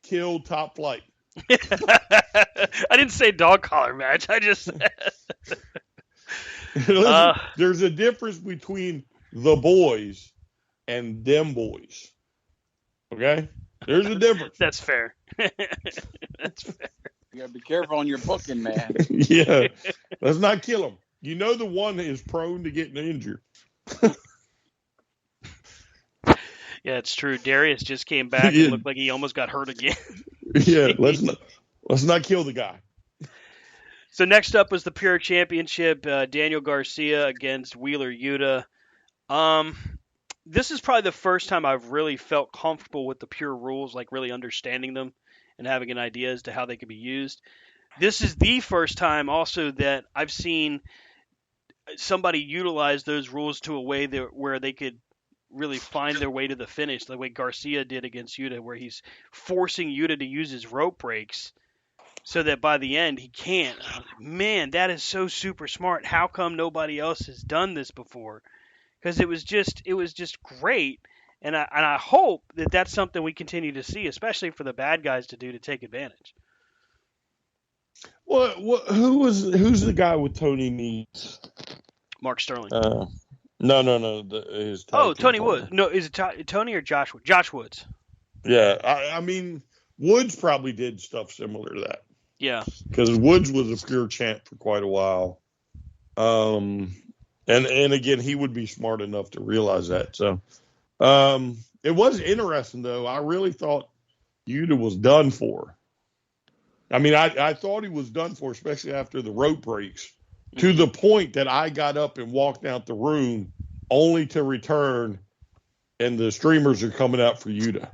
kill Top Flight. I didn't say dog collar match. I just said. There's a difference between the boys and them boys. Okay? There's a difference. That's fair. That's fair. You gotta be careful on your booking, man. Yeah. Let's not kill them. The one is prone to getting injured. Yeah, it's true. Darius just came back and looked like he almost got hurt again. Yeah, let's not kill the guy. So next up was the Pure Championship, Daniel Garcia against Wheeler Yuta. This is probably the first time I've really felt comfortable with the Pure rules, like really understanding them and having an idea as to how they could be used. This is the first time also that I've seen somebody utilize those rules to a way where they could really find their way to the finish, the way Garcia did against Yuta, where he's forcing Yuta to use his rope breaks so that by the end he can't. Man, that is so super smart. How come nobody else has done this before? Because it was just great, and I hope that that's something we continue to see, especially for the bad guys to do to take advantage. Well, who's the guy with Tony Nese? Mark Sterling. No. His Tony Woods. No, is it Tony or Josh? Josh Woods. Yeah, I mean, Woods probably did stuff similar to that. Yeah. Because Woods was a Pure champ for quite a while. And again, he would be smart enough to realize that. So it was interesting, though. I really thought Yuta was done for. I mean, I thought he was done for, especially after the rope breaks, to the point that I got up and walked out the room only to return, and the streamers are coming out for Yuta.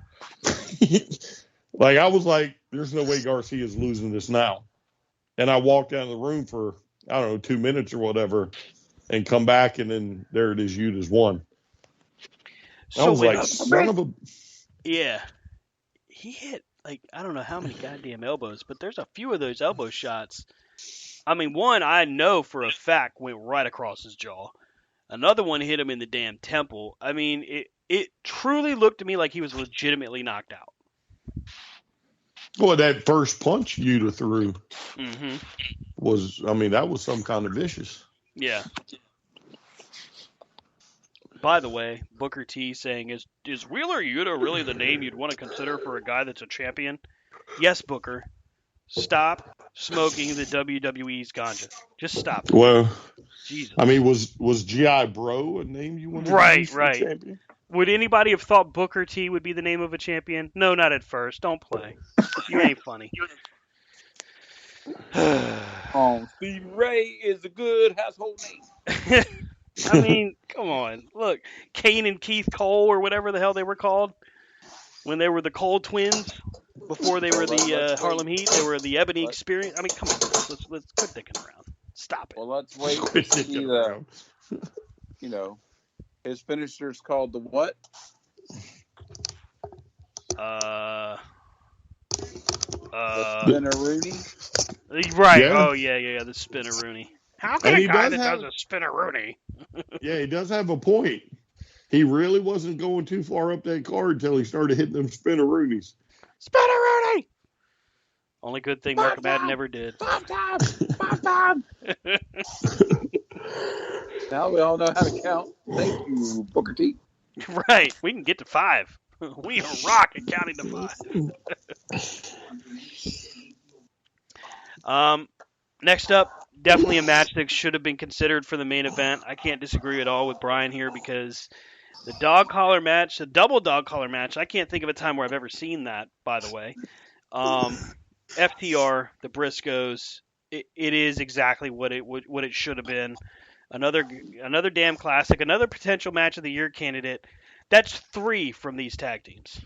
Like, I was like, there's no way Garcia's losing this now. And I walked out of the room for, 2 minutes or whatever, and come back, and then there it is, Yuta's won. I was like, son of a... Yeah. He hit, I don't know how many goddamn elbows, but there's a few of those elbow shots. I mean, one I know for a fact went right across his jaw. Another one hit him in the damn temple. I mean, it truly looked to me like he was legitimately knocked out. Well, that first punch Yuta threw that was some kind of vicious. Yeah. By the way, Booker T saying, is Wheeler Yuta really the name you'd want to consider for a guy that's a champion? Yes, Booker. Stop smoking the WWE's ganja. Just stop it. Well, Jesus. I mean, was G.I. Bro a name you wanted to use for a champion? Would anybody have thought Booker T would be the name of a champion? No, not at first. Don't play. You ain't funny. Stevie Ray is a good household name. I mean, come on. Look, Kane and Keith Cole or whatever the hell they were called when they were the Cole twins before they were the Harlem Heat. They were the Ebony Experience. I mean, come on. Let's quit dicking around. Stop it. Well, let's wait to see his finisher's called the what? The Spinneroonie? Right. Yeah. Oh, yeah, the spinneroonie. How can And a he guy does that have, does a spinneroonie? yeah, he does have a point. He really wasn't going too far up that card until he started hitting them spinneroonies. Spinneroonie! Only good thing Mark Five Madden time, never did. 5 time. Now we all know how to count. Thank you, Booker T. Right. We can get to 5. We are rock at counting to 5. Next up, definitely a match that should have been considered for the main event. I can't disagree at all with Brian here because the dog collar match, the double dog collar match, I can't think of a time where I've ever seen that, by the way. FTR, the Briscoes, it is exactly what it should have been. Another damn classic, another potential match of the year candidate. That's 3 from these tag teams.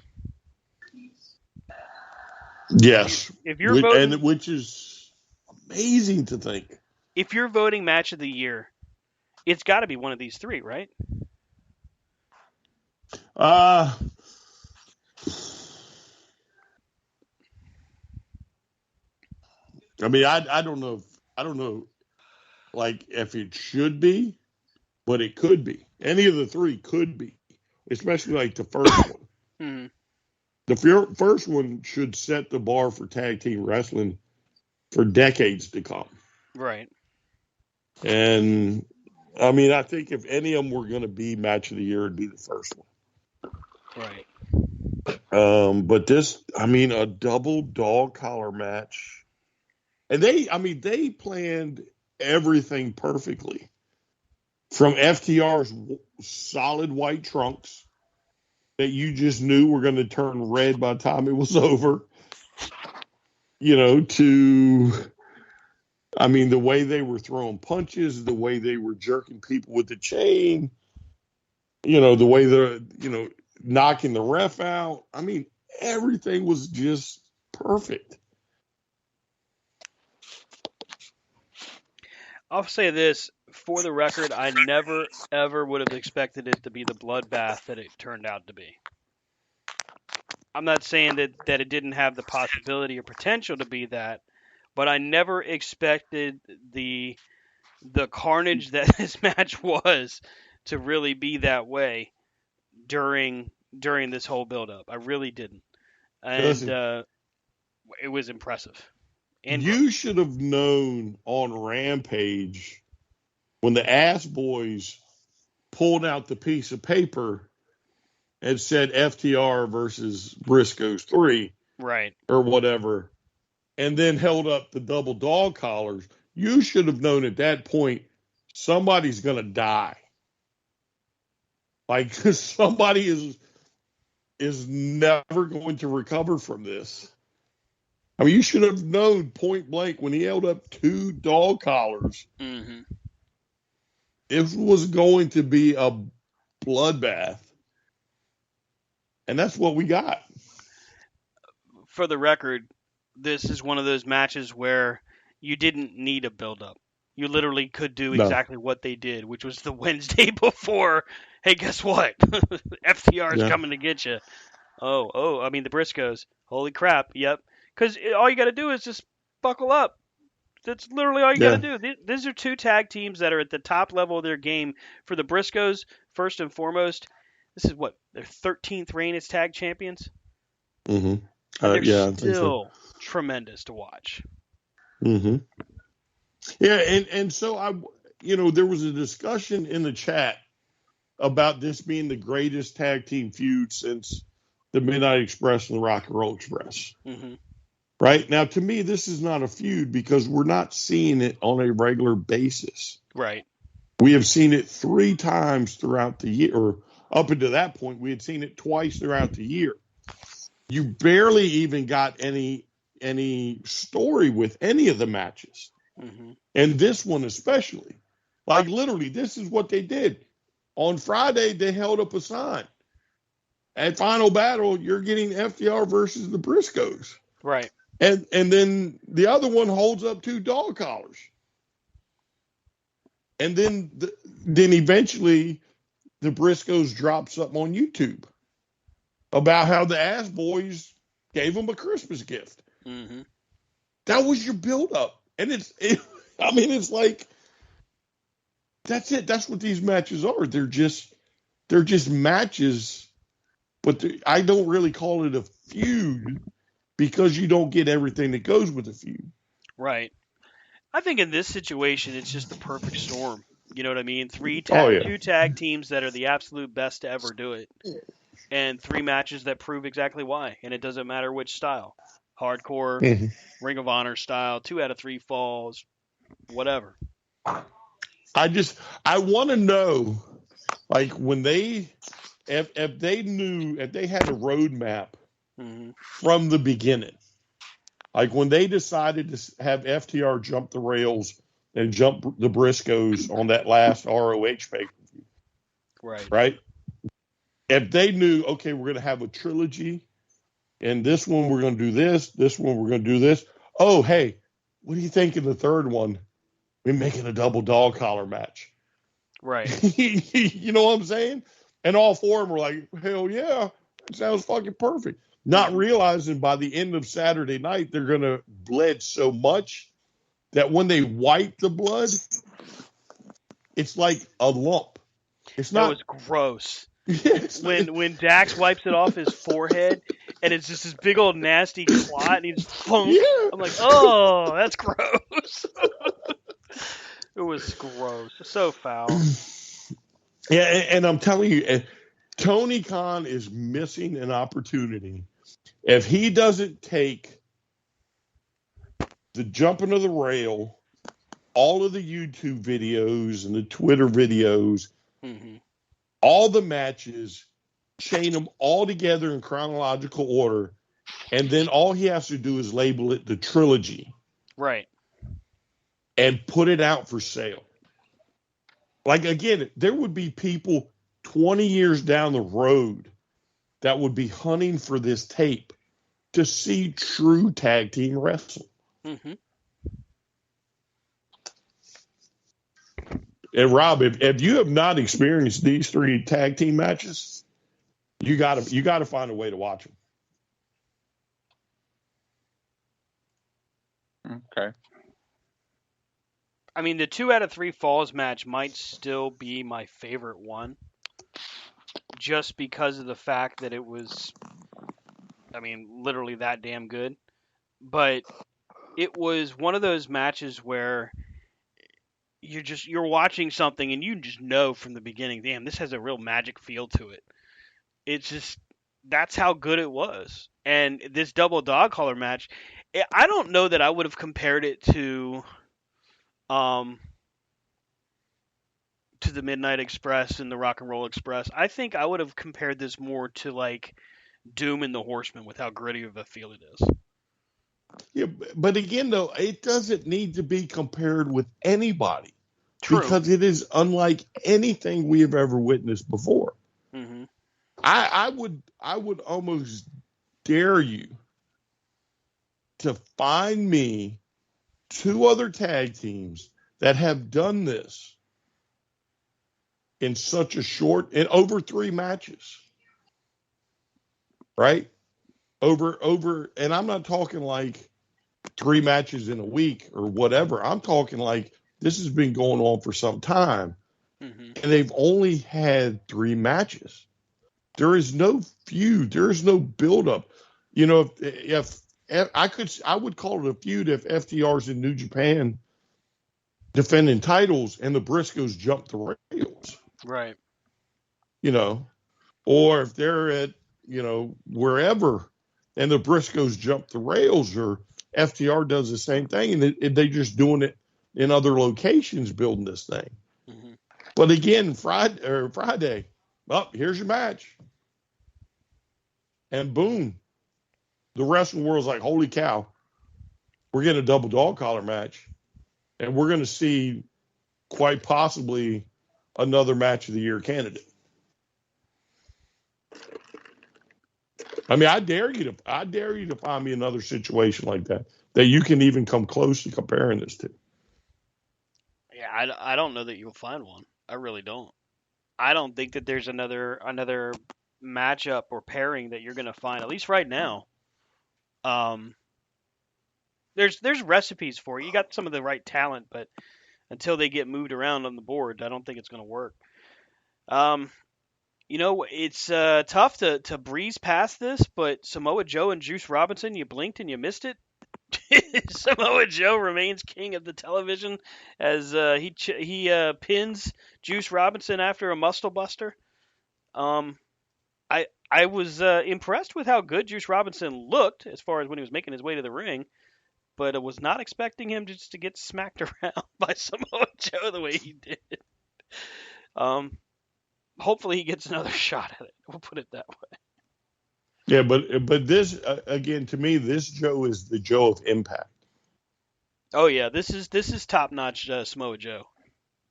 Yes. If you're voting, And which is amazing to think. if you're voting match of the year, it's got to be one of these 3, right? I mean, I don't know. I don't know, like, if it should be, but it could be. Any of the 3 could be, especially like the first one. Hmm. The first one should set the bar for tag team wrestling for decades to come. Right. And I mean, I think if any of them were going to be match of the year, it'd be the first one. Right. But this, I mean, a double dog collar match, and they planned everything perfectly, from FTR's solid white trunks that you just knew were going to turn red by the time it was over, to, I mean, the way they were throwing punches, the way they were jerking people with the chain, the way they're, knocking the ref out. I mean, everything was just perfect. I'll say this for the record: I never ever would have expected it to be the bloodbath that it turned out to be. I'm not saying that it didn't have the possibility or potential to be that, but I never expected the carnage that this match was to really be that way during this whole build-up. I really didn't, and it was impressive. You should have known on Rampage when the Ass Boys pulled out the piece of paper and said FTR versus Briscoes 3, right, or whatever, and then held up the double dog collars. You should have known at that point somebody's going to die. Like, somebody is never going to recover from this. I mean, you should have known point blank when he held up 2 dog collars. Mm-hmm. It was going to be a bloodbath. And that's what we got. For the record, this is one of those matches where you didn't need a build-up. You literally could do exactly what they did, which was the Wednesday before. Hey, guess what? FTR is coming to get you. I mean, the Briscoes. Holy crap. Yep. Because all you got to do is just buckle up. That's literally all you got to do. These are 2 tag teams that are at the top level of their game. For the Briscoes, first and foremost, this is their 13th reign as tag champions? Mm-hmm. They're still tremendous to watch. Mm-hmm. Yeah, and so there was a discussion in the chat about this being the greatest tag team feud since the Midnight Express and the Rock and Roll Express. Mm-hmm. Right? Now, to me, this is not a feud because we're not seeing it on a regular basis. Right. We have seen it 3 times throughout the year, or up until that point, we had seen it twice throughout the year. You barely even got any story with any of the matches. Mm-hmm. And this one especially. Like, literally, this is what they did. On Friday, they held up a sign. At Final Battle, you're getting FTR versus the Briscoes. Right. And then the other one holds up 2 dog collars. And then eventually the Briscoes drop something on YouTube about how the Ass Boys gave them a Christmas gift. Mm-hmm. That was your build-up. And it's like, that's it. That's what these matches are. They're just matches, but I don't really call it a feud because you don't get everything that goes with a feud. Right. I think in this situation, it's just the perfect storm. You know what I mean? Oh yeah. Two tag teams that are the absolute best to ever do it, and 3 matches that prove exactly why. And it doesn't matter which style, hardcore, Mhm. Ring of Honor style, 2 out of 3 falls, whatever. I want to know, like, when if they had a roadmap Hmm. from the beginning, like when they decided to have FTR jump the rails and jump the Briscoes on that last ROH pay, Right. right? If they knew, okay, we're going to have a trilogy, and this one we're going to do this one we're going to do this. Oh, hey, what do you think of the third one? We're making a double dog collar match. Right. You know what I'm saying? And all 4 of them were like, hell yeah, that sounds fucking perfect. Not realizing by the end of Saturday night, they're going to bled so much that when they wipe the blood, it's like a lump. It's That not. was gross. Yes. When Dax wipes it off his forehead, and it's just this big old nasty clot, and he just funk. Yeah. I'm like, oh, that's gross. It was gross. So foul. Yeah, and I'm telling you, Tony Khan is missing an opportunity. If he doesn't take the jumping of the rail, all of the YouTube videos and the Twitter videos, Hmm. all the matches, chain them all together in chronological order, and then all he has to do is label it the trilogy Right. and put it out for sale. Like, again, there would be people 20 years down the road that would be hunting for this tape to see true tag team wrestling. Hmm. And Rob, if you have not experienced these 3 tag team matches, you gotta find a way to watch them. Okay. I mean, the 2 out of 3 falls match might still be my favorite one, just because of the fact that it was, I mean, literally that damn good. But it was one of those matches where you're watching something and you just know from the beginning, damn, this has a real magic feel to it. It's just, that's how good it was. And this double dog collar match, I don't know that I would have compared it um to the Midnight Express and the Rock and Roll Express. I think I would have compared this more to like Doom and the Horseman with how gritty of a feel it is. Yeah, but again, though, it doesn't need to be compared with anybody. True. Because it is unlike anything we have ever witnessed before. Hmm. I would almost dare you to find me 2 other tag teams that have done this in such a short and over 3 matches. Right? Over and I'm not talking like 3 matches in a week or whatever. I'm talking like this has been going on for some time. Hmm. And they've only had 3 matches. There is no feud. There is no buildup. You know, if I would call it a feud if FTR's in New Japan defending titles and the Briscoes jump the rails. Right. You know, or if they're at, you know, wherever and the Briscoes jump the rails, or FTR does the same thing and they just doing it in other locations building this thing. Hmm. But again, Friday, well, here's your match. And boom, the wrestling world's like, holy cow, we're getting a double dog collar match. And we're going to see quite possibly another match of the year candidate. I mean, I dare you to find me another situation like that you can even come close to comparing this to. Yeah, I don't know that you'll find one. I really don't. I don't think that there's another matchup or pairing that you're going to find, at least right now, There's recipes for it. You got some of the right talent, but until they get moved around on the board, I don't think it's going to work. It's tough to breeze past this, but Samoa Joe and Juice Robinson, you blinked and you missed it. Samoa Joe remains king of the television as he pins Juice Robinson after a muscle buster. I was impressed with how good Juice Robinson looked as far as when he was making his way to the ring, but I was not expecting him just to get smacked around by Samoa Joe the way he did. Hopefully he gets another shot at it. We'll put it that way. Yeah, but this again, to me, this Joe is the Joe of Impact. Oh yeah, this is top notch Samoa Joe.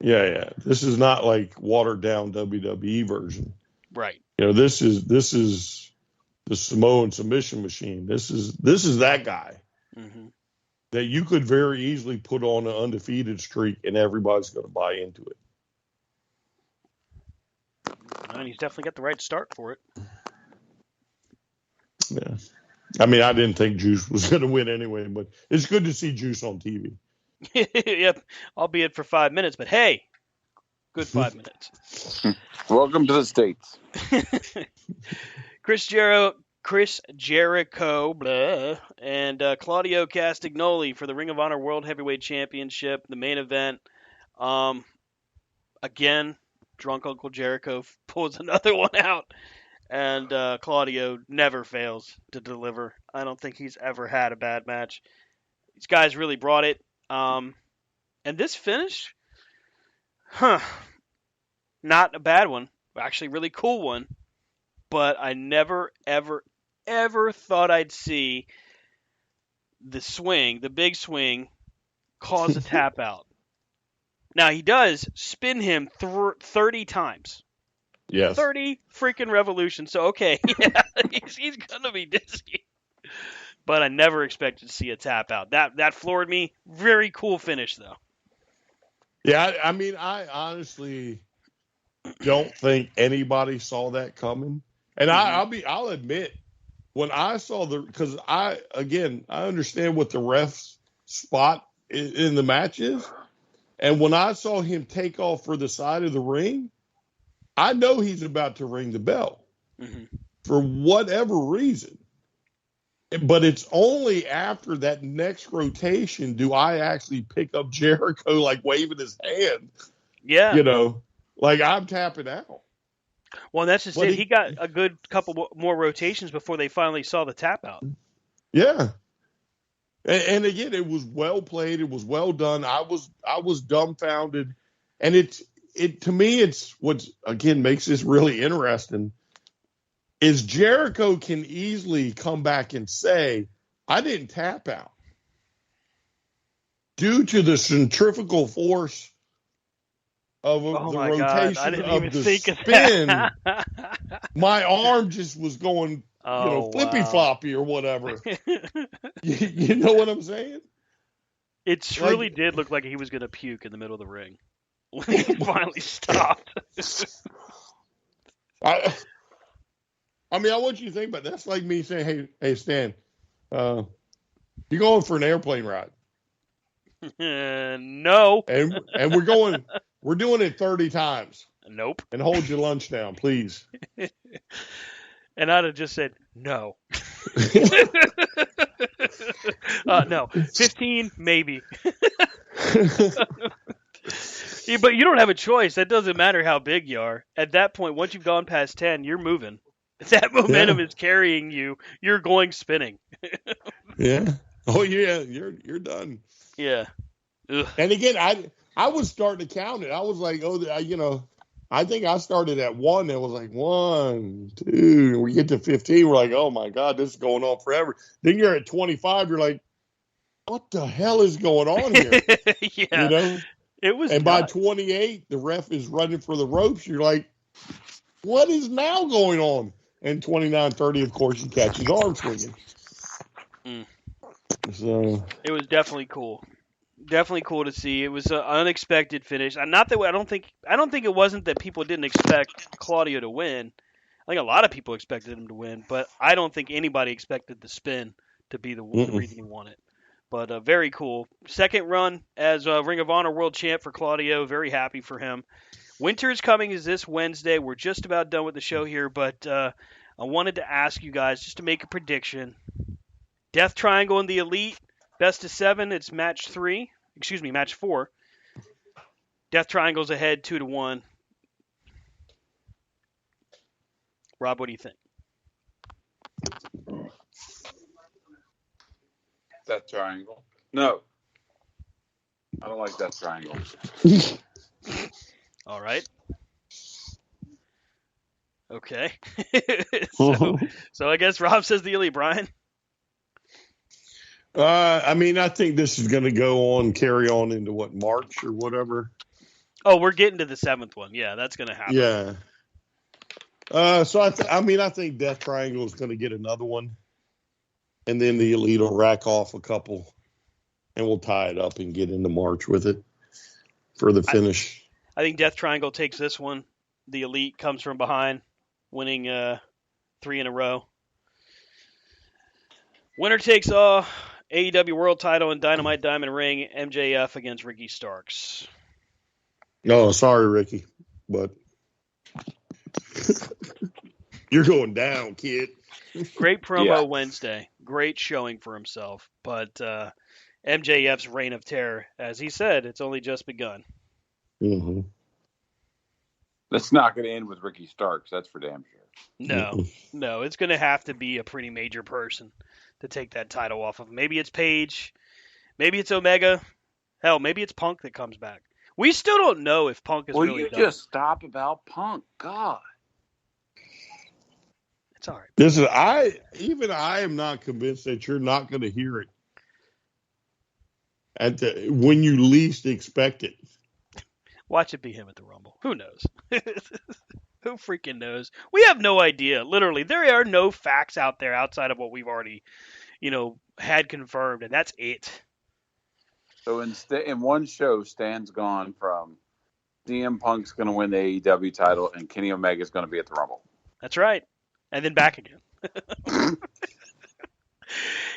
Yeah. This is not like watered down WWE version. Right. This is the Samoan submission machine. This is that guy that you could very easily put on an undefeated streak, and everybody's going to buy into it. And he's definitely got the right start for it. Yeah. I mean, I didn't think Juice was going to win anyway, but it's good to see Juice on TV. Yep, albeit for 5 minutes, but hey, good 5 minutes. Welcome to the States. Chris Jericho, blah, and Claudio Castagnoli for the Ring of Honor World Heavyweight Championship, the main event. Again, drunk Uncle Jericho pulls another one out, and Claudio never fails to deliver. I don't think he's ever had a bad match. These guys really brought it. And this finish, not a bad one. Actually, really cool one. But I never, ever, ever thought I'd see the big swing, cause a tap out. Now, he does spin him 30 times. Yes. 30 freaking revolutions. So, okay, yeah, he's going to be dizzy. But I never expected to see a tap out. That floored me. Very cool finish, though. Yeah, I mean, I honestly don't think anybody saw that coming. And I'll admit, when I saw because I understand what the ref's spot in the match is. And when I saw him take off for the side of the ring, I know he's about to ring the bell for whatever reason. But it's only after that next rotation do I actually pick up Jericho, like waving his hand. Yeah. Like I'm tapping out. Well, that's just it. He got a good couple more rotations before they finally saw the tap out. Yeah. And again, it was well played. It was well done. I was dumbfounded. And it to me, it's what, again, makes this really interesting is Jericho can easily come back and say, I didn't tap out. Due to the centrifugal force of the rotation of the spin, my arm just was going, flippy floppy or whatever. You know what I'm saying? It truly did look like he was going to puke in the middle of the ring when he finally stopped. I mean, I want you to think about it. That's like me saying, hey, Stan, you're going for an airplane ride. No. And we're doing it 30 times. Nope. And hold your lunch down, please. And I'd have just said, no. No. 15, maybe. Yeah, but you don't have a choice. That doesn't matter how big you are. At that point, once you've gone past 10, you're moving. That momentum is carrying you. You're going spinning. Yeah. Oh, yeah. You're done. Yeah. Ugh. And again, I was starting to count it. I was like, I think I started at 1. It was like 1, 2. We get to 15. We're like, oh my God, this is going on forever. Then you're at 25. You're like, what the hell is going on here? Yeah. It was. And by 28, the ref is running for the ropes. You're like, what is now going on? And 29, 30, of course, you catch his arm swinging. So it was definitely cool. Definitely cool to see. It was an unexpected finish. Not that I don't think it wasn't that people didn't expect Claudio to win. I think a lot of people expected him to win, but I don't think anybody expected the spin to be the reason he won it. But very cool. Second run as Ring of Honor World Champ for Claudio. Very happy for him. Winter is coming is this Wednesday. We're just about done with the show here, but I wanted to ask you guys just to make a prediction. Death Triangle in the Elite, best of 7. It's match 4. Death Triangle's ahead 2-1. Rob, what do you think? Death Triangle. No. I don't like Death Triangle. All right. Okay. so I guess Rob says the Elite. Brian? I think this is going to carry on into March or whatever. Oh, we're getting to the 7th one. Yeah, that's going to happen. Yeah. So I think Death Triangle is going to get another one, and then the Elite will rack off a couple, and we'll tie it up and get into March with it for the finish. I think Death Triangle takes this one. The Elite comes from behind, winning 3 in a row. Winner takes all. AEW World Title and Dynamite Diamond Ring. MJF against Ricky Starks. No, sorry, Ricky, but you're going down, kid. Great promo Wednesday. Great showing for himself. But MJF's reign of terror, as he said, it's only just begun. Mm-hmm. That's not going to end with Ricky Starks. That's for damn sure. No. It's going to have to be a pretty major person to take that title off of him. Maybe it's Paige. Maybe it's Omega. Hell, maybe it's Punk that comes back. We still don't know if Punk is really done. Will you just stop about Punk? God. It's all right. I am not convinced that you're not going to hear it when you least expect it. Watch it be him at the Rumble. Who knows? Who freaking knows? We have no idea. Literally, there are no facts out there outside of what we've already, had confirmed, and that's it. So in one show, Stan's gone from CM Punk's going to win the AEW title and Kenny Omega's going to be at the Rumble. That's right. And then back again.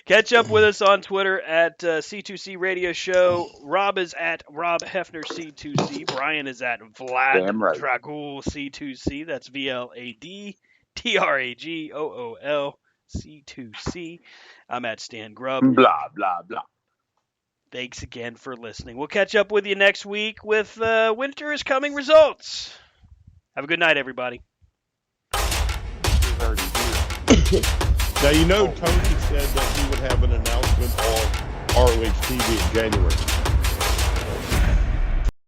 Catch up with us on Twitter at C2C Radio Show. Rob is at Rob Hefner C2C. Brian is at Vlad Dragul C2C. That's VLAD TRAGOOL C2C. I'm at Stan Grubb. Blah, blah, blah. Thanks again for listening. We'll catch up with you next week with Winter is Coming results. Have a good night, everybody. Now, Tony said that he would have an announcement on ROH TV in January.